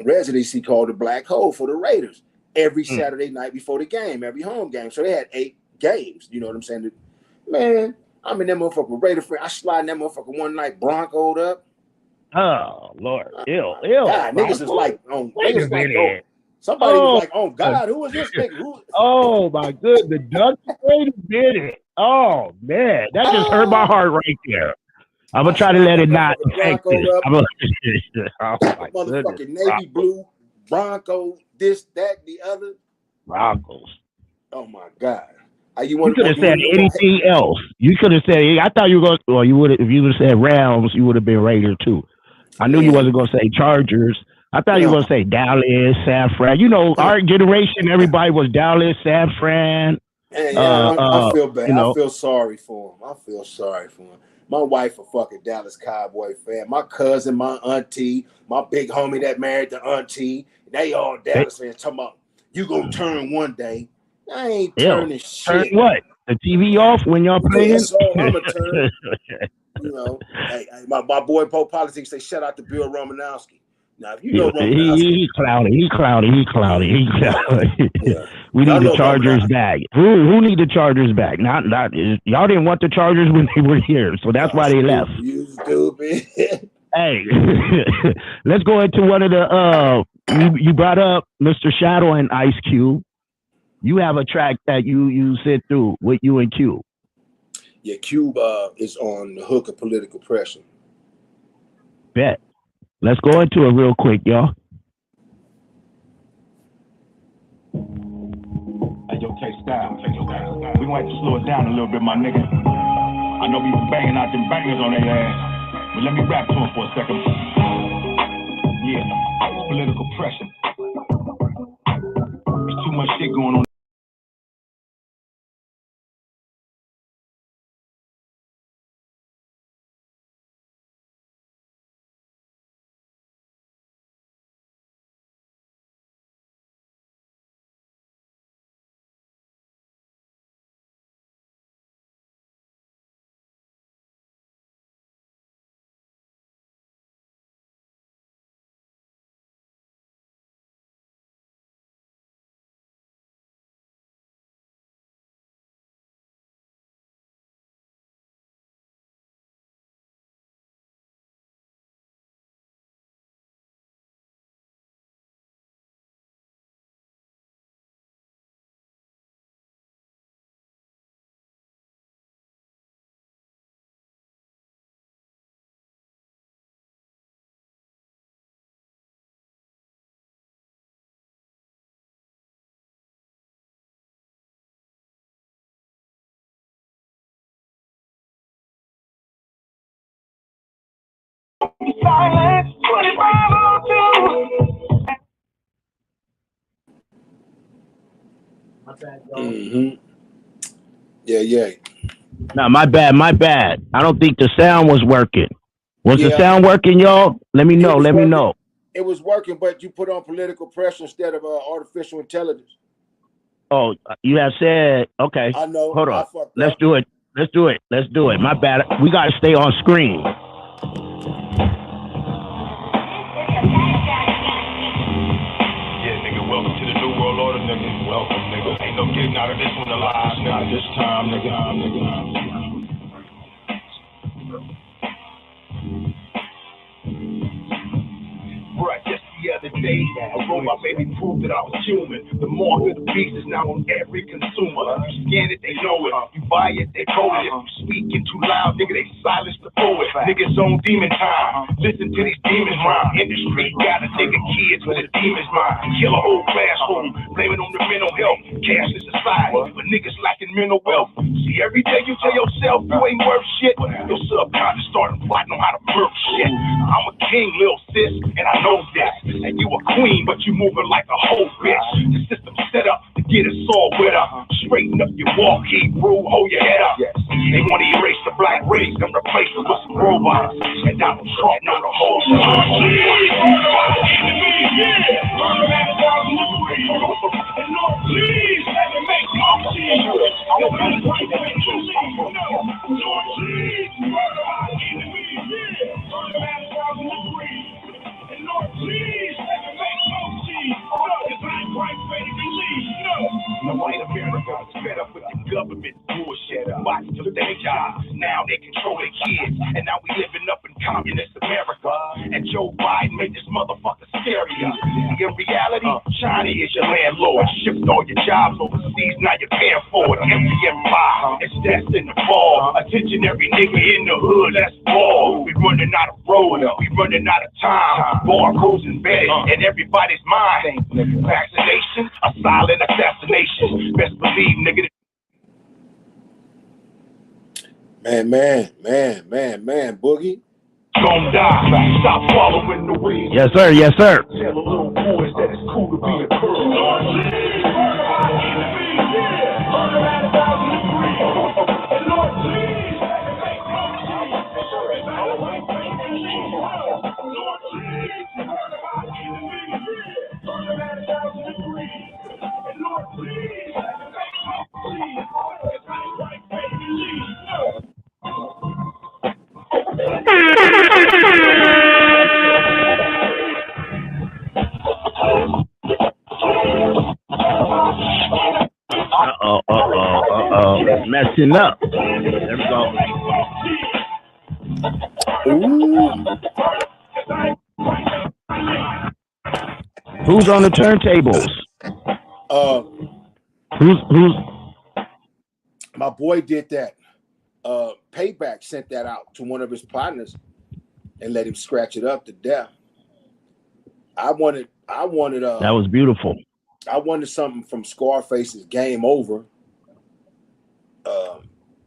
Speaker 12: residency called the Black Hole for the Raiders every Saturday night before the game, every home game. So they had 8 games. You know what I'm saying? Man, I'm in that motherfucker Raider friend. I slide in that motherfucker one night, Broncoed up.
Speaker 13: Oh Lord, ill.
Speaker 12: God, niggas is like on. Niggas like oh, somebody was like, oh God, who is this nigga?
Speaker 13: Oh my goodness, the Dutch Raiders did it. Oh man, that just hurt my heart right there. I'm gonna try to let it not affect this.
Speaker 12: Motherfucking navy blue, Bronco, this, that, the other.
Speaker 13: Broncos.
Speaker 12: Oh my God.
Speaker 13: You could have said anything else. You could have said. I thought you were going. Well, you would. If you would have said Rams, you would have been Raider too. I knew you wasn't going to say Chargers. I thought you were going to say Dallas, San Fran. You know, our generation, everybody was Dallas, San Fran.
Speaker 12: I feel bad.
Speaker 13: You know.
Speaker 12: I feel sorry for him. My wife a fucking Dallas Cowboy fan. My cousin, my auntie, my big homie that married the auntie, they all Dallas fans talking about you gonna turn one day. I ain't turning shit.
Speaker 13: Turn what? The TV off when y'all playing?
Speaker 12: That's all I'm gonna turn. You know, hey, my boy Pope Politics say shout out to Bill Romanowski. Now, if you know Romanowski,
Speaker 13: he's cloudy. Yeah. We need the Chargers back. Who need the Chargers back? Not y'all didn't want the Chargers when they were here, so that's why they left.
Speaker 12: You stupid.
Speaker 13: Hey, let's go into one of the you brought up Mr. Shadow and Ice Cube. You have a track that you sit through with you and Cube.
Speaker 12: Yeah, Cube is on the hook of political pressure.
Speaker 13: Bet. Let's go into it real quick, y'all.
Speaker 14: Hey, yo, K-Style. We gonna have to slow it down a little bit, my nigga. I know we been banging out them bangers on their ass, but let me rap to them for a second. Yeah, it's political pressure. There's too much shit going on.
Speaker 5: Silence,
Speaker 12: 2502. Yeah.
Speaker 13: No, my bad. I don't think the sound was working. Was the sound working, y'all? Let me know.
Speaker 12: It was working, but you put on political pressure instead of artificial intelligence.
Speaker 13: Oh, you have said, okay.
Speaker 12: I know.
Speaker 13: Hold on. Let's do it. My bad. We got to stay on screen.
Speaker 14: Yeah, nigga, welcome to the new world order, nigga. Welcome, nigga. Ain't no getting out of this one alive, not this time, nigga. Bruh, just the other day, I wrote my baby proof that I was human. The mark of the beast is now on every consumer. You scan it, they know it. You buy it, they code it. You speaking too loud, nigga, they silence the poet. Niggas on demon time. Listen to these demons rhyme. Industry got a nigga kids with a demon's mind. Kill a whole classroom, blame it on the mental health. Cashless society, but niggas lacking mental wealth. See, every day you tell yourself you ain't worth shit, your subconscious starting plotting on how to murk shit. I'm a king, lil sis, and I know this. And you a queen, but you moving like a whole bitch. The system set up to get us all with her. Straighten up your walk, Hebrew, hold your head up. They want to erase the black race and replace it with some robots. And Donald Trump know the whole government bullshit. Watch till their jobs. Now they control their kids. And now we living up in communist America. And Joe Biden made this motherfucker scarier. In reality, China is your landlord. Shift all your jobs overseas, now you're paying for it. Empty empire, it's that's in the fall. Attention every nigga in the hood, let's ball. We running out of road, we running out of time. Barcodes embedded in everybody's mind. Vaccination, a silent assassination. Best believe, nigga.
Speaker 12: Man, Boogie.
Speaker 14: Don't die. Stop following the weed.
Speaker 13: Yes, sir. Yes, sir.
Speaker 14: Tell the little boys that it's cool to be a
Speaker 13: Messing up. There we go. Who's on the turntables? Who's?
Speaker 12: My boy did that. Payback sent that out to one of his partners and let him scratch it up to death. I wanted.
Speaker 13: That was beautiful.
Speaker 12: I wanted something from Scarface's Game Over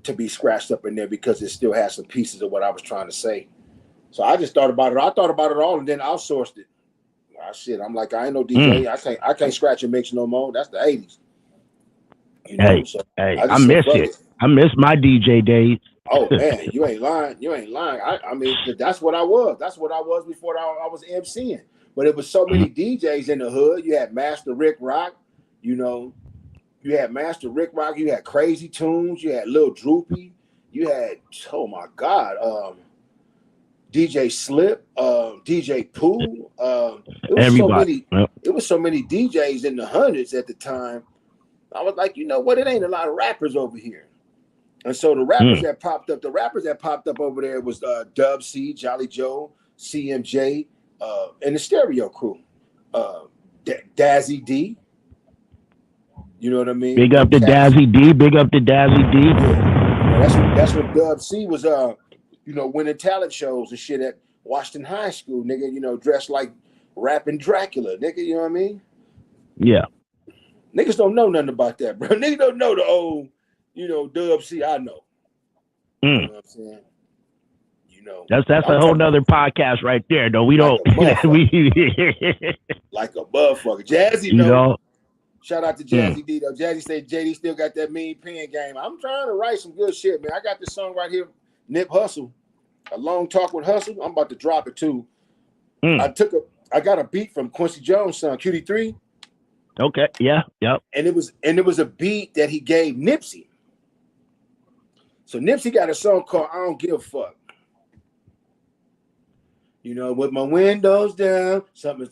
Speaker 12: to be scratched up in there because it still has some pieces of what I was trying to say. So I just thought about it. I thought about it all and then outsourced it. Shit, I'm like, I ain't no DJ. I can't scratch and mix no more. That's the 80s. You know,
Speaker 13: I miss it. I miss my DJ days.
Speaker 12: Oh man, you ain't lying. I mean, that's what I was. That's what I was before I was MCing. But it was so many DJs in the hood. You had Master Rick Rock, you know. You had Master Rick Rock. You had Crazy Tunes. You had Lil Droopy. You had, oh my God, DJ Slip, DJ Pooh. It was so many DJs in the hundreds at the time. I was like, you know what? It ain't a lot of rappers over here. And so the rappers that popped up over there was Dub C, Jolly Joe, CMJ, and the Stereo Crew. Dazzy D. You know what I mean?
Speaker 13: Big up to Dazzy D. Big up to Dazzy D.
Speaker 12: Yeah. That's what Dub C was winning talent shows and shit at Washington High School, nigga, you know, dressed like rapping Dracula, nigga, you know what I mean?
Speaker 13: Yeah.
Speaker 12: Niggas don't know nothing about that, bro. Niggas don't know the old, you know, Dub C. I know. You know what I'm saying? You know.
Speaker 13: That's a whole nother podcast right there, though. We don't
Speaker 12: like a motherfucker. Jazzy,
Speaker 13: you know.
Speaker 12: Shout out to Jazzy D though. Jazzy said J-Dee still got that mean pen game. I'm trying to write some good shit, man. I got this song right here, Nip Hustle. A Long Talk with Hustle. I'm about to drop it too. I got a beat from Quincy Jones' son, QD3.
Speaker 13: Okay, yeah, yep.
Speaker 12: And it was a beat that he gave Nipsey. So Nipsey got a song called I Don't Give a Fuck. You know, with my windows down, something,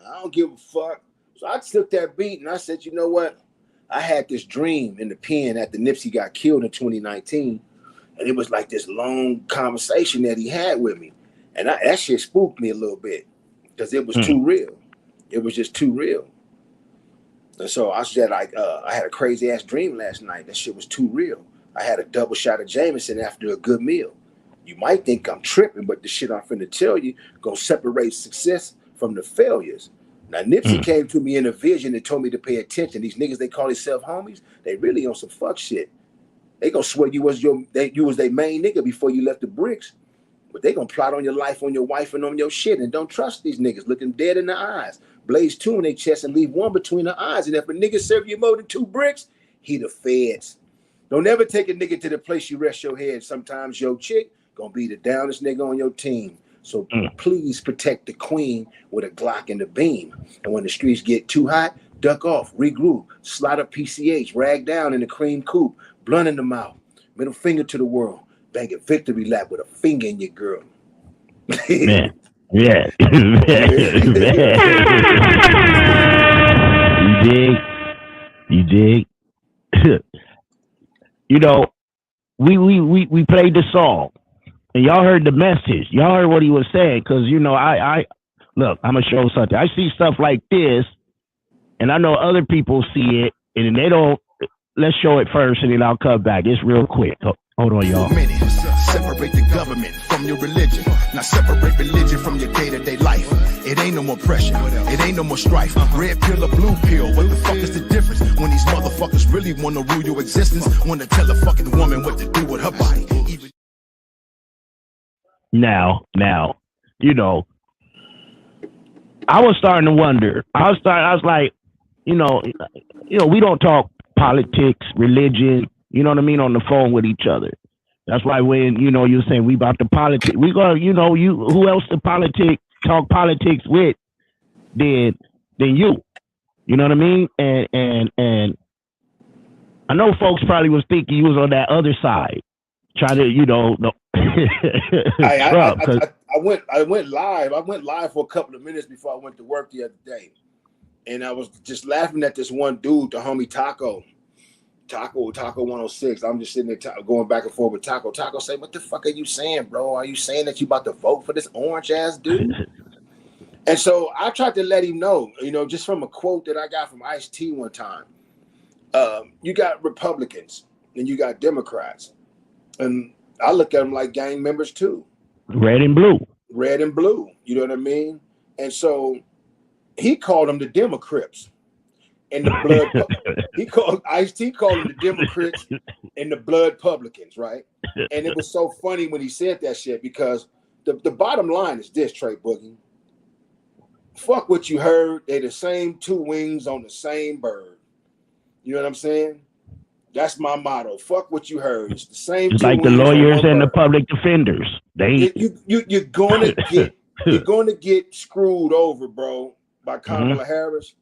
Speaker 12: I don't give a fuck. So I took that beat and I said, you know what? I had this dream in the pen after Nipsey got killed in 2019. And it was like this long conversation that he had with me. And that shit spooked me a little bit because it was too real. It was just too real. And so I said, I had a crazy ass dream last night. That shit was too real. I had a double shot of Jameson after a good meal. You might think I'm tripping, but the shit I'm finna tell you gonna separate success from the failures. Now Nipsey came to me in a vision and told me to pay attention. These niggas they call themselves homies, they really on some fuck shit. They gonna swear you was their main nigga before you left the bricks. But they gonna plot on your life, on your wife, and on your shit. And don't trust these niggas. Look them dead in the eyes. Blaze two in their chest and leave one between the eyes. And if a nigga serve you more than 2 bricks, he the feds. Don't ever take a nigga to the place you rest your head. Sometimes your chick gonna be the downest nigga on your team. So please protect the queen with a Glock and a beam. And when the streets get too hot, duck off, regroup, slide up PCH, rag down in the cream coupe, blunt in the mouth, middle finger to the world, bang a victory lap with a finger in your girl.
Speaker 13: Man. Yeah. You dig? you know, we played the song, and y'all heard the message. Y'all heard what he was saying, because you know, I look, I'm gonna show something. I see stuff like this, and I know other people see it, and they don't. Let's show it first, and then I'll come back. It's real quick. Hold on, y'all.
Speaker 15: Separate the government from your religion. Now separate religion from your day-to-day life. It ain't no more pressure. It ain't no more strife. Red pill or blue pill. What the fuck is the difference? When these motherfuckers really want to rule your existence. Want to tell a fucking woman what to do with her body.
Speaker 13: Now, you know, I was starting to wonder. I was like, you know, we don't talk politics, religion, you know what I mean, on the phone with each other. That's why when, you know, you're saying we about the politics, we go, you know, who else to talk politics with than you. You know what I mean? And I know folks probably was thinking you was on that other side, trying to, you know,
Speaker 12: I went live. I went live for a couple of minutes before I went to work the other day. And I was just laughing at this one dude, the homie Taco 106. I'm just sitting there going back and forth with Taco. Taco say, "What the fuck are you saying, bro? Are you saying that you about to vote for this orange ass dude?" And so I tried to let him know, you know, just from a quote that I got from Ice-T one time. You got Republicans and you got Democrats, and I look at them like gang members too.
Speaker 13: Red and blue.
Speaker 12: You know what I mean? And so he called them the Democrats. And the blood, Ice-T called them the Democrats and the blood publicans, right? And it was so funny when he said that shit, because the bottom line is this, Trey Boogie. Fuck what you heard. They the same two wings on the same bird. You know what I'm saying? That's my motto. Fuck what you heard. It's the same.
Speaker 13: It's like the lawyers and the public defenders.
Speaker 12: You're gonna get screwed over, bro, by Kamala Harris.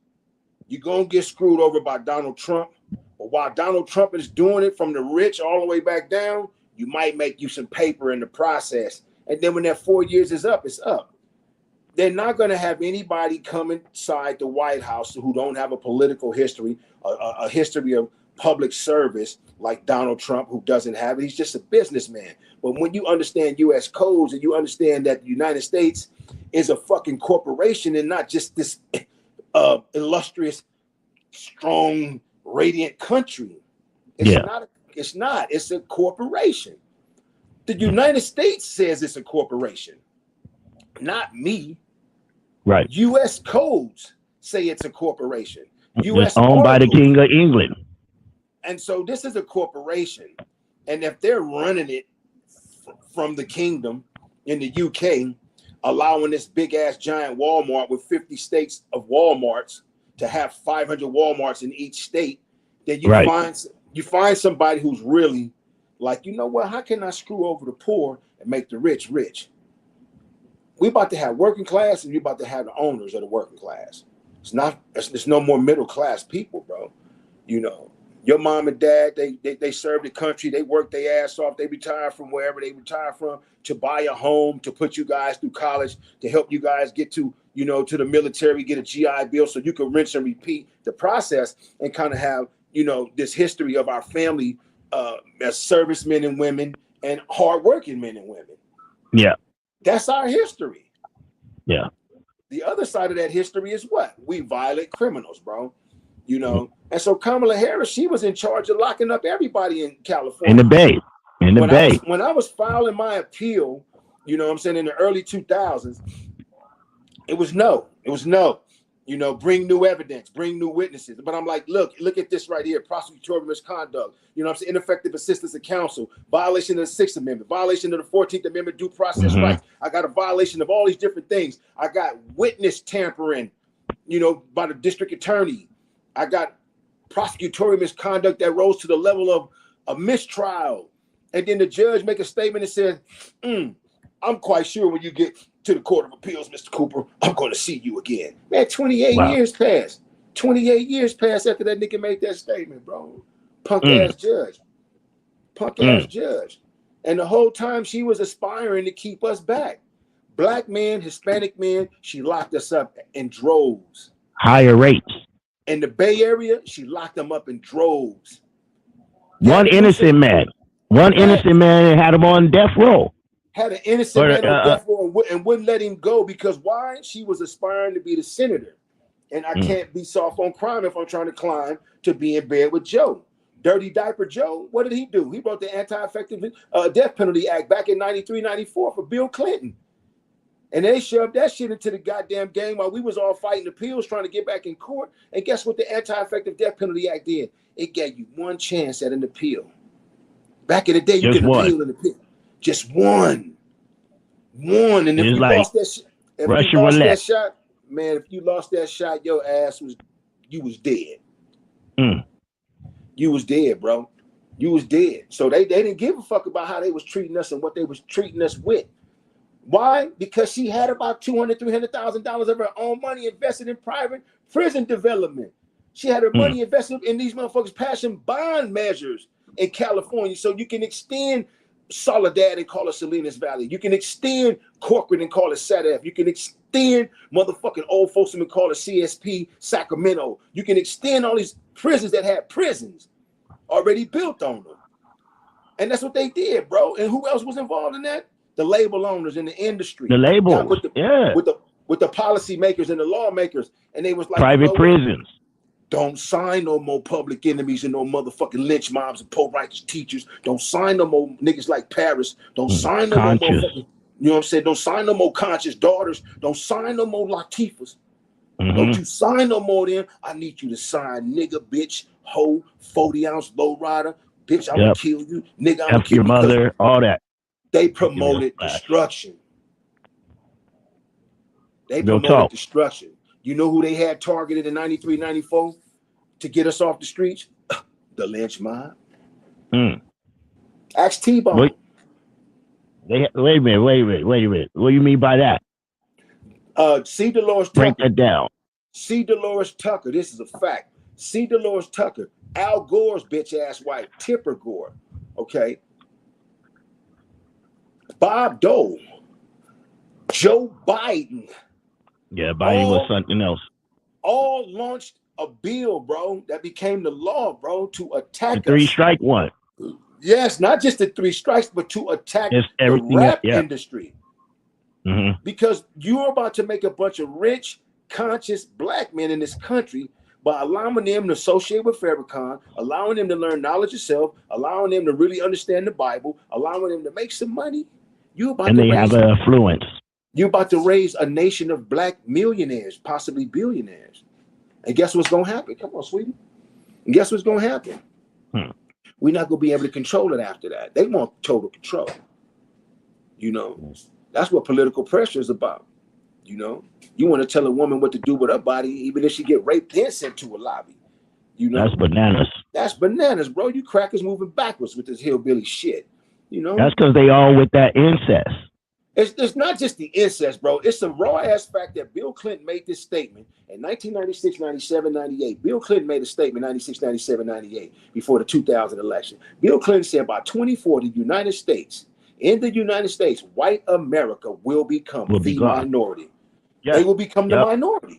Speaker 12: You're going to get screwed over by Donald Trump. But while Donald Trump is doing it from the rich all the way back down, you might make you some paper in the process. And then when that 4 years is up, it's up. They're not going to have anybody come inside the White House who don't have a political history, a history of public service like Donald Trump, who doesn't have it. He's just a businessman. But when you understand U.S. codes and you understand that the United States is a fucking corporation and not just this illustrious, strong, radiant country. It's not. It's a corporation. The United States says it's a corporation, not me.
Speaker 13: Right.
Speaker 12: U.S. codes say it's a corporation.
Speaker 13: It's owned by the King of England.
Speaker 12: And so this is a corporation. And if they're running it from the kingdom in the UK, allowing this big ass giant Walmart with 50 states of Walmarts to have 500 Walmarts in each state, then you find somebody who's really like, you know what, how can I screw over the poor and make the rich rich? We about to have working class, and we about to have the owners of the working class. It's no more middle class people, bro. You know, your mom and dad, they served the country, they worked their ass off, they retired from wherever they retired from to buy a home, to put you guys through college, to help you guys get to, you know, to the military, get a GI Bill so you can rinse and repeat the process and kind of have, you know, this history of our family as servicemen and women and hardworking men and women.
Speaker 13: Yeah.
Speaker 12: That's our history.
Speaker 13: Yeah.
Speaker 12: The other side of that history is what? We violate criminals, bro. You know, and so Kamala Harris, she was in charge of locking up everybody in California.
Speaker 13: In the Bay.
Speaker 12: When I was filing my appeal, you know what I'm saying, in the early 2000s, it was no. You know, bring new evidence, bring new witnesses. But I'm like, look at this right here, prosecutorial misconduct, you know what I'm saying, ineffective assistance of counsel, violation of the Sixth Amendment, violation of the 14th Amendment due process rights. I got a violation of all these different things. I got witness tampering, you know, by the district attorney. I got prosecutorial misconduct that rose to the level of a mistrial. And then the judge make a statement and says, I'm quite sure when you get to the Court of Appeals, Mr. Cooper, I'm going to see you again. Man, 28 years passed. 28 years passed after that nigga made that statement, bro. Punk-ass judge. Punk-ass judge. And the whole time she was aspiring to keep us back. Black men, Hispanic men, she locked us up in droves.
Speaker 13: Higher rates.
Speaker 12: In the Bay Area, she locked them up in droves.
Speaker 13: One innocent man. One innocent man had him on death row.
Speaker 12: Had an innocent man on death row and wouldn't let him go because why? She was aspiring to be the senator. And I can't be soft on crime if I'm trying to climb to be in bed with Joe. Dirty Diaper Joe, what did he do? He wrote the Anti-Effective Death Penalty Act back in 93, 94 for Bill Clinton. And they shoved that shit into the goddamn game while we was all fighting appeals trying to get back in court. And guess what the Anti-Effective Death Penalty Act did? It gave you one chance at an appeal. Back in the day, you could appeal an appeal. Just one. And if you lost that shit, that shot, man, if you lost that shot, your ass you was dead. You was dead, bro. You was dead. So they didn't give a fuck about how they was treating us and what they was treating us with. Why? Because she had about $200,000, $300,000 of her own money invested in private prison development. She had her money invested in these motherfuckers passing bond measures in California so you can extend Soledad and call it Salinas Valley. You can extend Corcoran and call it SADF. You can extend motherfucking Old Folsom and call it CSP Sacramento. You can extend all these prisons that had prisons already built on them. And that's what they did, bro. And who else was involved in that? The label owners in the industry.
Speaker 13: The labels,
Speaker 12: with the policy makers and the lawmakers. And they was like,
Speaker 13: private prisons.
Speaker 12: Don't sign no more public enemies and no motherfucking lynch mobs and pro-righteous teachers. Don't sign no more niggas like Paris. Don't sign no more motherfucking, you know what I'm saying? Don't sign no more conscious daughters. Don't sign no more Latifahs. Don't you sign no more then. I need you to sign nigga, bitch, hoe, 40-ounce lowrider. Bitch, I'm gonna kill you. Nigga, I'm gonna kill
Speaker 13: your mother, all that.
Speaker 12: They promoted destruction. They promoted destruction. You know who they had targeted in 93, 94 to get us off the streets? The lynch mob. Ask T-Bone.
Speaker 13: Wait a minute. What do you mean by that?
Speaker 12: C. Dolores Tucker.
Speaker 13: Break that down.
Speaker 12: C. Dolores Tucker. This is a fact. C. Dolores Tucker. Al Gore's bitch ass wife, Tipper Gore. Okay. Bob Dole. Joe Biden.
Speaker 13: Yeah, Biden was something else.
Speaker 12: All launched a bill, bro, that became the law, bro, to attack
Speaker 13: the three-strike one.
Speaker 12: Yes, not just the three strikes, but to attack the rap industry. Because you're about to make a bunch of rich, conscious black men in this country by allowing them to associate with Farrakhan, allowing them to learn knowledge of self, allowing them to really understand the Bible, allowing them to make some money.
Speaker 13: They have an influence.
Speaker 12: You're about to raise a nation of black millionaires, possibly billionaires. And guess what's going to happen? Come on, sweetie. And guess what's going to happen? We're not going to be able to control it after that. They want total control. You know, that's what political pressure is about. You know, you want to tell a woman what to do with her body, even if she get raped, then sent to a lobby. You know,
Speaker 13: that's bananas.
Speaker 12: That's bananas, bro. You crackers moving backwards with this hillbilly shit. You know,
Speaker 13: that's because they all with that incest.
Speaker 12: It's not just the incest, bro. It's the raw ass fact that Bill Clinton made this statement in 1996, 97, 98. Bill Clinton made a statement 96, 97, 98 before the 2000 election. Bill Clinton said by 2040, in the United States, white America will become the minority. Yep. They will become the minority.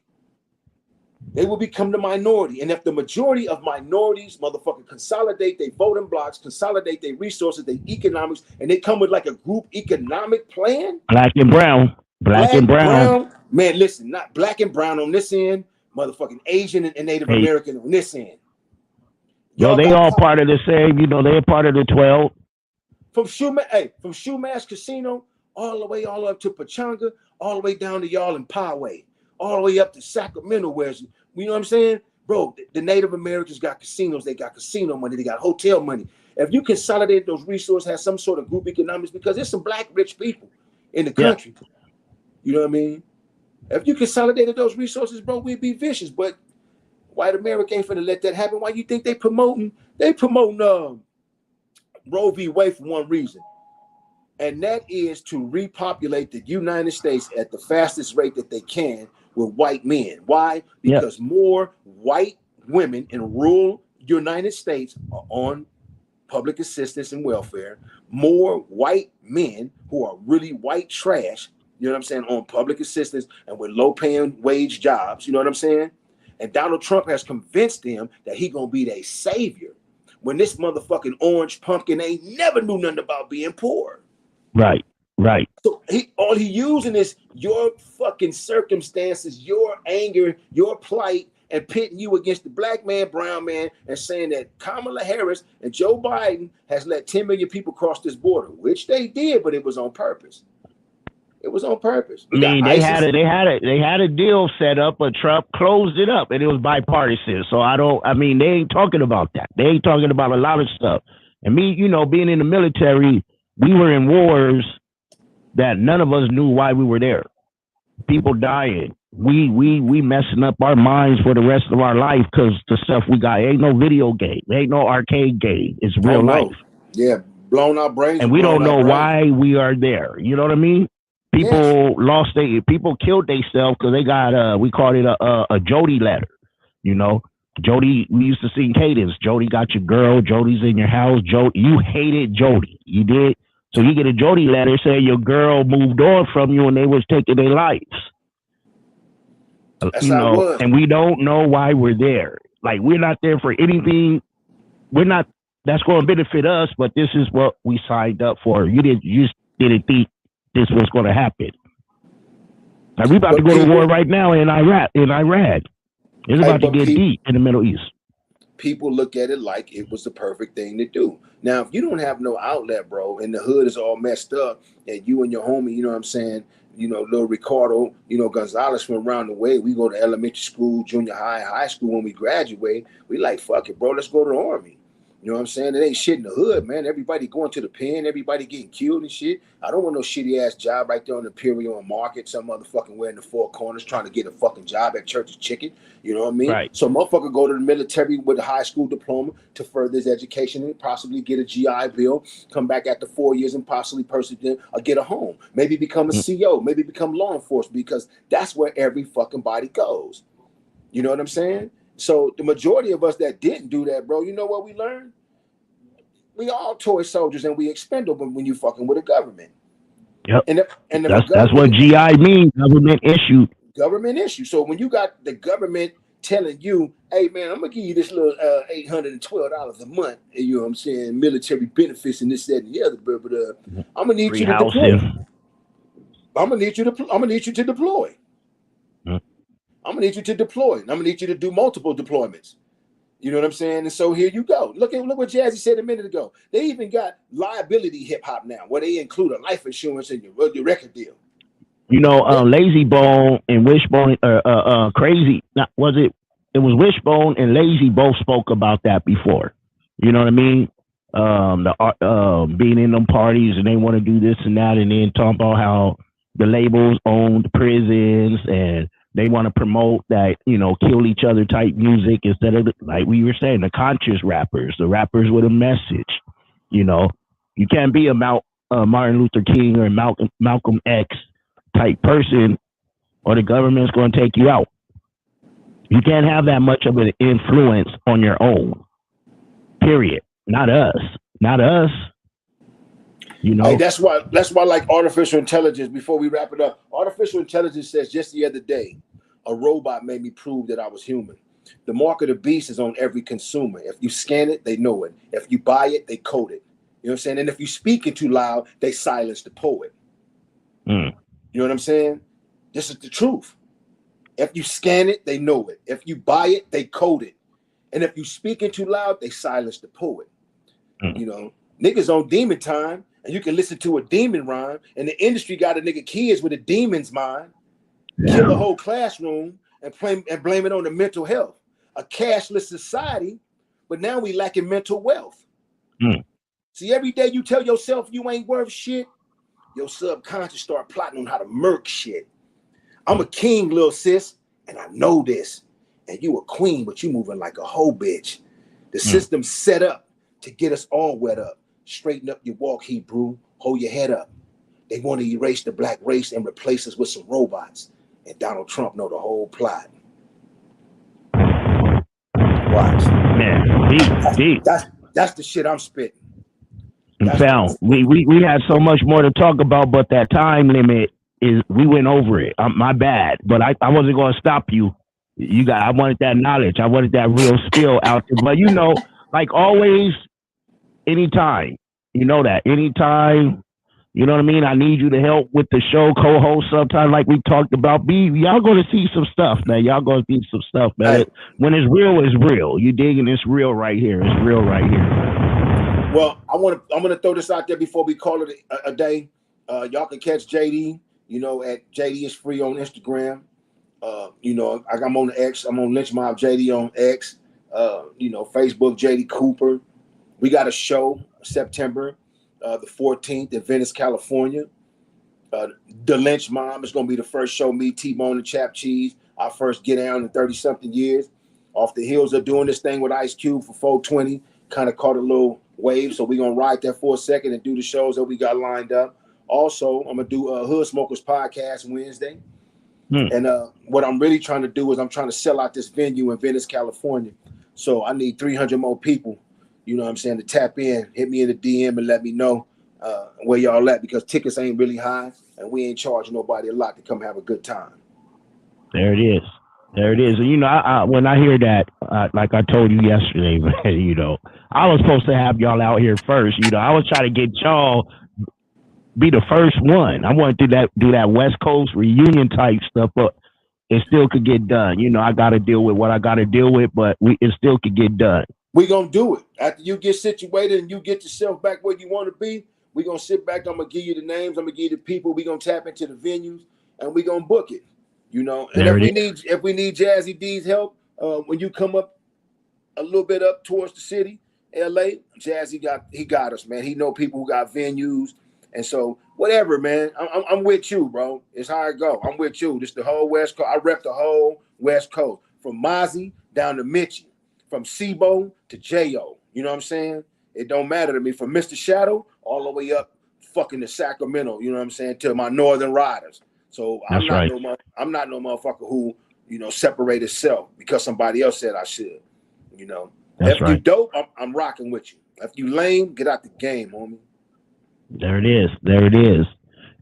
Speaker 12: They will become the minority. And if the majority of minorities, motherfucker, consolidate their voting blocks, consolidate their resources, their economics, and they come with like a group economic plan.
Speaker 13: Black and brown. Black and brown.
Speaker 12: Man, listen, not black and brown on this end, motherfucking Asian and Native American on this end.
Speaker 13: Yo, they all part of the same, you know, they're part of the 12.
Speaker 12: From Shoemash Casino, all the way up to Pachanga, all the way down to y'all in Poway, all the way up to Sacramento, where's, you know what I'm saying? Bro, the Native Americans got casinos, they got casino money, they got hotel money. If you consolidate those resources, have some sort of group economics, because there's some black rich people in the country. Yeah. You know what I mean? If you consolidated those resources, bro, we'd be vicious. But white America ain't finna let that happen. Why you think they promoting Roe v. Wade for one reason? And that is to repopulate the United States at the fastest rate that they can with white men. Why? Because more white women in rural United States are on public assistance and welfare. More white men who are really white trash, you know what I'm saying, on public assistance and with low-paying wage jobs, you know what I'm saying? And Donald Trump has convinced them that he's going to be their savior. when this motherfucking orange pumpkin ain't never knew nothing about being poor.
Speaker 13: Right.
Speaker 12: So all he using is your fucking circumstances, your anger, your plight, and pitting you against the black man, brown man, and saying that Kamala Harris and Joe Biden has let 10 million people cross this border, which they did, but it was on purpose. It was on purpose.
Speaker 13: I mean, they had a deal set up, but Trump closed it up, and it was bipartisan. So they ain't talking about that. They ain't talking about a lot of stuff. And me, being in the military, we were in wars that none of us knew why we were there. People dying. We messing up our minds for the rest of our life because the stuff we got. Ain't no video game. Ain't no arcade game. It's real life.
Speaker 12: Yeah, blown our brains.
Speaker 13: And we don't know why we are there. You know what I mean? People people killed themselves because they got we called it a J-Dee letter. J-Dee, we used to sing cadence. J-Dee got your girl, J-Dee's in your house. You hated J-Dee. You did. So you get a J-Dee letter saying your girl moved on from you and they was taking their lives.
Speaker 12: That's how it was.
Speaker 13: And we don't know why we're there. Like, we're not there for anything. That's going to benefit us, but this is what we signed up for. You just didn't think this was going to happen. Like, we about to go to war right now in Iraq. It's about to get deep in the Middle East.
Speaker 12: People look at it like it was the perfect thing to do. Now, if you don't have no outlet, bro, and the hood is all messed up, and you and your homie, you know what I'm saying, little Ricardo, Gonzalez from around the way, we go to elementary school, junior high school. When we graduate, we like, fuck it, bro, let's go to the Army. You know what I'm saying? It ain't shit in the hood, man. Everybody going to the pen, everybody getting killed and shit. I don't want no shitty ass job right there on the Imperial and Market, some motherfucking way in the Four Corners trying to get a fucking job at Church's Chicken. You know what I mean? Right. So motherfucker go to the military with a high school diploma to further his education and possibly get a GI Bill, come back after 4 years and possibly persevere or get a home. Maybe become a CO, maybe become law enforcement, because that's where every fucking body goes. You know what I'm saying? So the majority of us that didn't do that, bro, you know what we learned? We all toy soldiers and we expendable when you fucking with a government.
Speaker 13: Yep.
Speaker 12: And
Speaker 13: that's what GI means, government issue.
Speaker 12: Government issue. So when you got the government telling you, hey man, I'm gonna give you this little $812 a month, you know what I'm saying, military benefits and this, that, and the other, but I'm gonna need you to deploy. I'm gonna need you to deploy. I'm gonna need you to deploy. I'm gonna need you to do multiple deployments. You know what I'm saying? And so here you go. Look what Jazzy said a minute ago. They even got liability hip hop now, where they include a life insurance in your record deal.
Speaker 13: Lazy Bone and Wishbone, Crazy. Was it? It was Wishbone and Lazy both spoke about that before. You know what I mean? Being in them parties and they want to do this and that, and then talk about how the labels own the prisons and they want to promote that, kill each other type music instead of, like we were saying, the conscious rappers, the rappers with a message. You can't be a Martin Luther King or Malcolm X type person, or the government's going to take you out. You can't have that much of an influence on your own. Period. Not us.
Speaker 12: Hey, that's why like artificial intelligence, before we wrap it up, artificial intelligence says just the other day, a robot made me prove that I was human. The mark of the beast is on every consumer. If you scan it, they know it. If you buy it, they code it. You know what I'm saying? And if you speak it too loud, they silence the poet. You know what I'm saying? This is the truth. If you scan it, they know it. If you buy it, they code it. And if you speak it too loud, they silence the poet. Niggas on demon time, and you can listen to a demon rhyme, and the industry got a nigga kids with a demon's mind, kill a whole classroom and blame it on the mental health. A cashless society, but now we lacking mental wealth. See, every day you tell yourself you ain't worth shit, your subconscious start plotting on how to murk shit. I'm a king, little sis, and I know this. And you a queen, but you moving like a hoe bitch. The system's set up to get us all wet up. Straighten up your walk, Hebrew. Hold your head up. They want to erase the black race and replace us with some robots. And Donald Trump know the whole plot. Watch.
Speaker 13: Man, deep.
Speaker 12: That's the shit I'm spitting.
Speaker 13: We had so much more to talk about, but that time limit we went over it. My bad, but I wasn't going to stop you. I wanted that knowledge. I wanted that real skill out there. But like always, anytime. You know that. Anytime. You know what I mean? I need you to help with the show, co-host sometime like we talked about. Y'all gonna see some stuff, man. Y'all gonna see some stuff, man.
Speaker 12: Hey.
Speaker 13: When it's real. You digging? It's real right here. It's real right here.
Speaker 12: Well, I'm gonna throw this out there before we call it a day. Y'all can catch J-Dee, you know, at J-Dee is free on Instagram. You know, I'm on X. I'm on Lench Mob J-Dee on X. You know, Facebook J-Dee Cooper. We got a show September the 14th in Venice, California. The Lench Mob is going to be the first show, me, T-Bone, and Chap Cheese. Our first get down in 30-something years. Off the heels of doing this thing with Ice Cube for 420, kind of caught a little wave. So we're going to ride that for a second and do the shows that we got lined up. Also, I'm going to do a Hood Smokers podcast Wednesday. And what I'm really trying to do is I'm trying to sell out this venue in Venice, California. So I need 300 more people, you know what I'm saying, to tap in. Hit me in the DM and let me know where y'all at, because tickets ain't really high and we ain't charging nobody a lot to come have a good time.
Speaker 13: There it is. There it is. And, you know, I when I hear that, like I told you yesterday, man, you know, I was supposed to have y'all out here first. You know, I was trying to get y'all be the first one. I wanted to do that West Coast reunion type stuff, but it still could get done. You know, I got to deal with what I got to deal with, but it still could get done.
Speaker 12: We gonna do it after you get situated and you get yourself back where you want to be. We gonna sit back. I'm gonna give you the names. I'm gonna give you the people. We gonna tap into the venues and we gonna book it. You know, and if we need Jazzy D's help, when you come up a little bit up towards the city, LA, Jazzy got us, man. He know people who got venues. And so, whatever, man, I'm with you, bro. It's how I go. I'm with you. This the whole West Coast. I rep the whole West Coast, from Mozzie down to Mitchie, from Sibo to J.O. You know what I'm saying? It don't matter to me. From Mr. Shadow all the way up fucking to Sacramento, you know what I'm saying, to my Northern Riders. So I'm not no motherfucker who, you know, separate itself because somebody else said I should. You know, if you dope, I'm rocking with you. If you lame, get out the game, homie.
Speaker 13: There it is. There it is.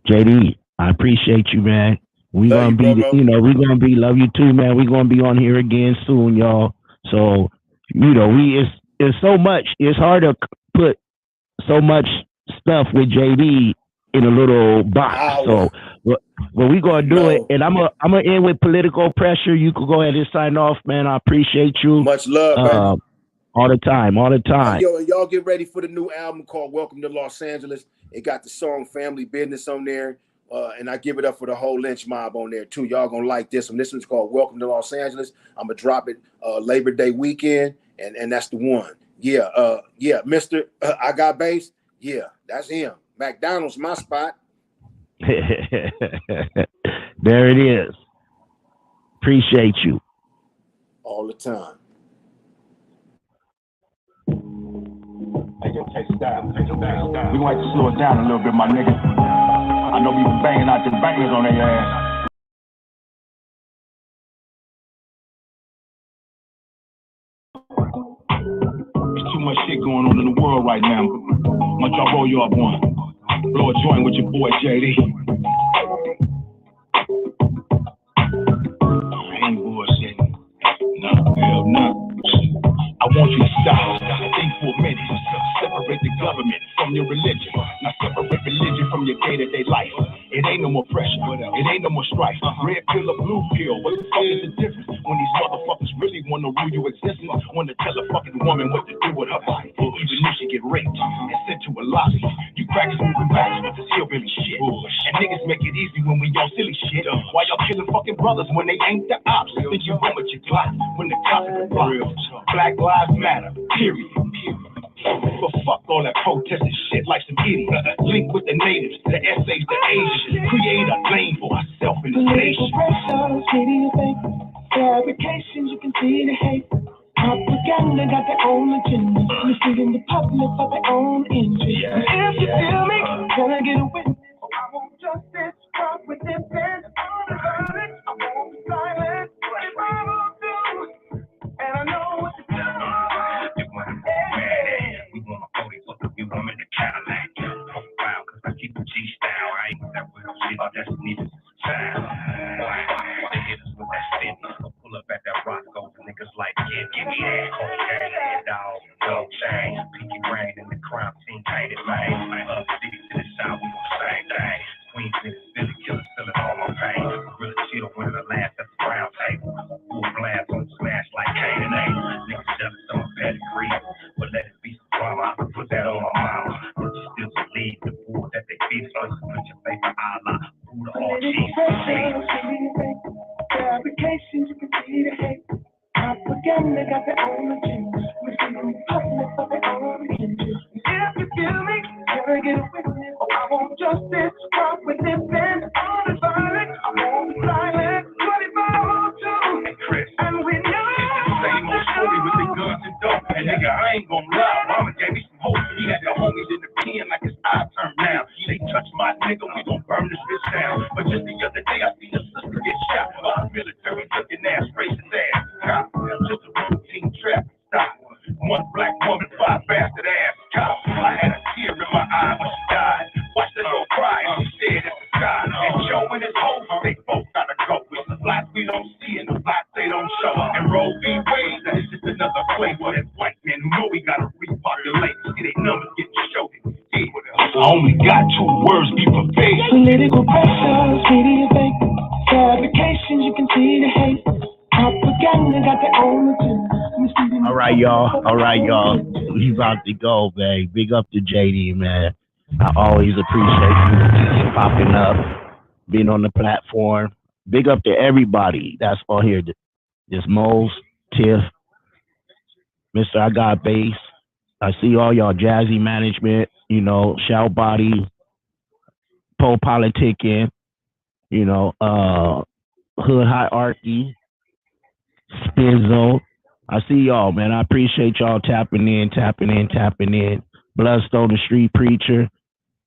Speaker 13: J-Dee, I appreciate you, man. We gonna be, you know, we gonna be, love you too, man. We gonna be on here again soon, y'all. So, you know, it's so much. It's hard to put so much stuff with J-Dee in a little box. So, well, we gonna do it, and I'm gonna end with political pressure. You can go ahead and sign off, man. I appreciate you.
Speaker 12: Much love, man.
Speaker 13: All the time.
Speaker 12: Yo, and y'all get ready for the new album called Welcome to Los Angeles. It got the song Family Business on there. And I give it up for the whole Lench Mob on there too. Y'all gonna like this one. This one's called Welcome to Los Angeles. I'm gonna drop it Labor Day weekend, and that's the one. Yeah, Mr. I Got Bass. Yeah, that's him. McDonald's my spot.
Speaker 13: There it is. Appreciate you.
Speaker 12: All the time.
Speaker 14: Take it down. We gonna have to slow it down a little bit, my nigga. I know we been banging out the bangers on their ass. There's too much shit going on in the world right now. I'm gonna try to roll you up one. Blow a joint with your boy J-Dee. I ain't bullshitting. No, hell no. I want you to stop. Think for a minute. Separate the government from your religion. Now separate religion from your day-to-day life. It ain't no more pressure. It ain't no more strife. Red pill or blue pill. What the fuck is the difference? When these motherfuckers really want to rule your existence, want to tell a fucking woman what to do with her body, even if she get raped and sent to a lobby. You crackers moving back with this hillbilly shit. And niggas make it easy when we on silly shit. Why y'all killing fucking brothers when they ain't the ops? Think you run with your Glock when the cops are the Black Lives Matter, period. But fuck all that protesting shit like some idiots. Link with the natives, the essays, the Asians. Create a lane for ourselves in this nation. Fabrications, you can see the hate. Propaganda got their own agenda. Misleading the public for their own interest. If you feel me, gonna get a witness. I want justice, stop with this and all the violence. I want silence, what if I will do? And I know what to do. We want a 40 foot of you, I'm in the Cadillac. Wow, cause I keep the G-style. I ain't that with no shit, I just need a sound. Why they hit us with that spin? Pull up at that Roscoe's, niggas like, yeah, give me that. Okay, dog, propaganda got their own agenda. We see them hustling for their own agenda. If you feel me, can I get a witness? I want justice, stop with this and all the violence. I want silence, 24/2. Hey Chris, and we know it's the same old story with the guns and dope. And nigga, I ain't gonna lie, mama gave me some hope. He had the homies in the pen like his eye turned down. They touch my nigga, we gon' burn this bitch down. But just the other day, I seen a sister get shot. Our military looking ass, racist ass cop. Just a routine traffic stop. One black woman, 5 bastard ass cops. I had a tear in my eye when she died. Watched the girl cry and she said it's the sky. And Joe and his hoes, they both gotta go. It's the lights we don't see and the lights they don't show. And Roe v. Wade, that is just another play for that white man who know we gotta repopulate. See they numbers getting showed. I only got 2 words, be prepared.
Speaker 16: Political pressure, city is fake. Fabrications, you can see the hate. Propaganda got their own agenda.
Speaker 13: All right, y'all. All right, y'all. We about to go, man. Big up to J-Dee, man. I always appreciate you popping up, being on the platform. Big up to everybody that's on here. Just Moles, Tiff, Mr. I Got Bass. I see all y'all Jazzy management, you know, Shout Body, Pole Politicking, you know, Hood Hierarchy, Spizzo. I see y'all, man. I appreciate y'all tapping in. Bloodstone the Street Preacher.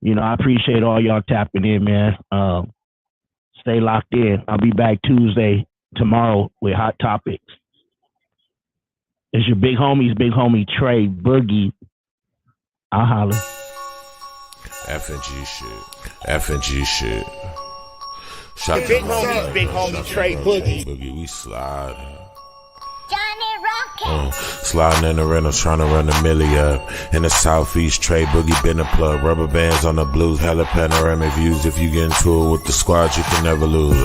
Speaker 13: You know, I appreciate all y'all tapping in, man. Stay locked in. I'll be back tomorrow with Hot Topics. It's your big homie Trey Boogie. I'll holler.
Speaker 10: F&G shit. Shout
Speaker 11: Big homie Trey Boogie.
Speaker 10: We slide. Sliding in the rentals, trying to run the milli up. In the southeast, Trey Boogie been a plug. Rubber bands on the blues, hella panoramic views. If you get into it with the squad, you can never lose.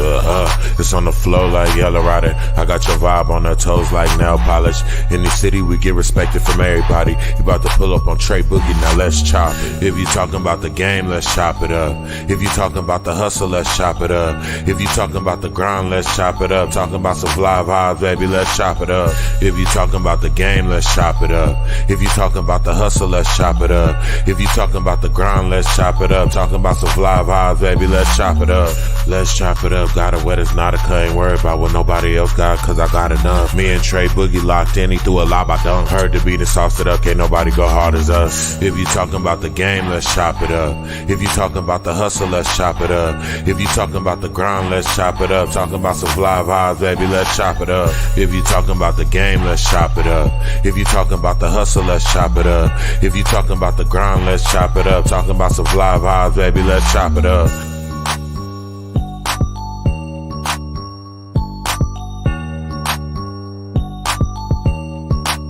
Speaker 10: It's on the flow like Yellow Rider. I got your vibe on her toes like nail polish. In the city, we get respected from everybody. You about to pull up on Trey Boogie, now let's chop it. If you talking about the game, let's chop it up. If you talking about the hustle, let's chop it up. If you talking about the grind, let's chop it up. Talking about some fly vibes, baby, let's chop it up. If you talking about the game, let's chop it up. If you talking about the hustle, let's chop it up. If you talking about the grind, let's chop it up. Talking about some fly vibes, baby, let's chop it up. Let's chop it up. Got it wet, it's not a cut. Ain't worried about what nobody else got, cause I got enough. Me and Trey Boogie locked in, he threw a lob, I dunk. Heard the beat and sauced it up, can't nobody go hard as us. If you talking about the game, let's chop it up. If you talking about the hustle, let's chop it up. If you talking about the grind, let's chop it up. Talking about some fly vibes, baby, let's chop it up. If you talking about the game, let's chop it up. If you talking about the hustle, let's chop it up. If you talking about the grind, let's chop it up. Talking about some fly vibes, baby, let's chop it up.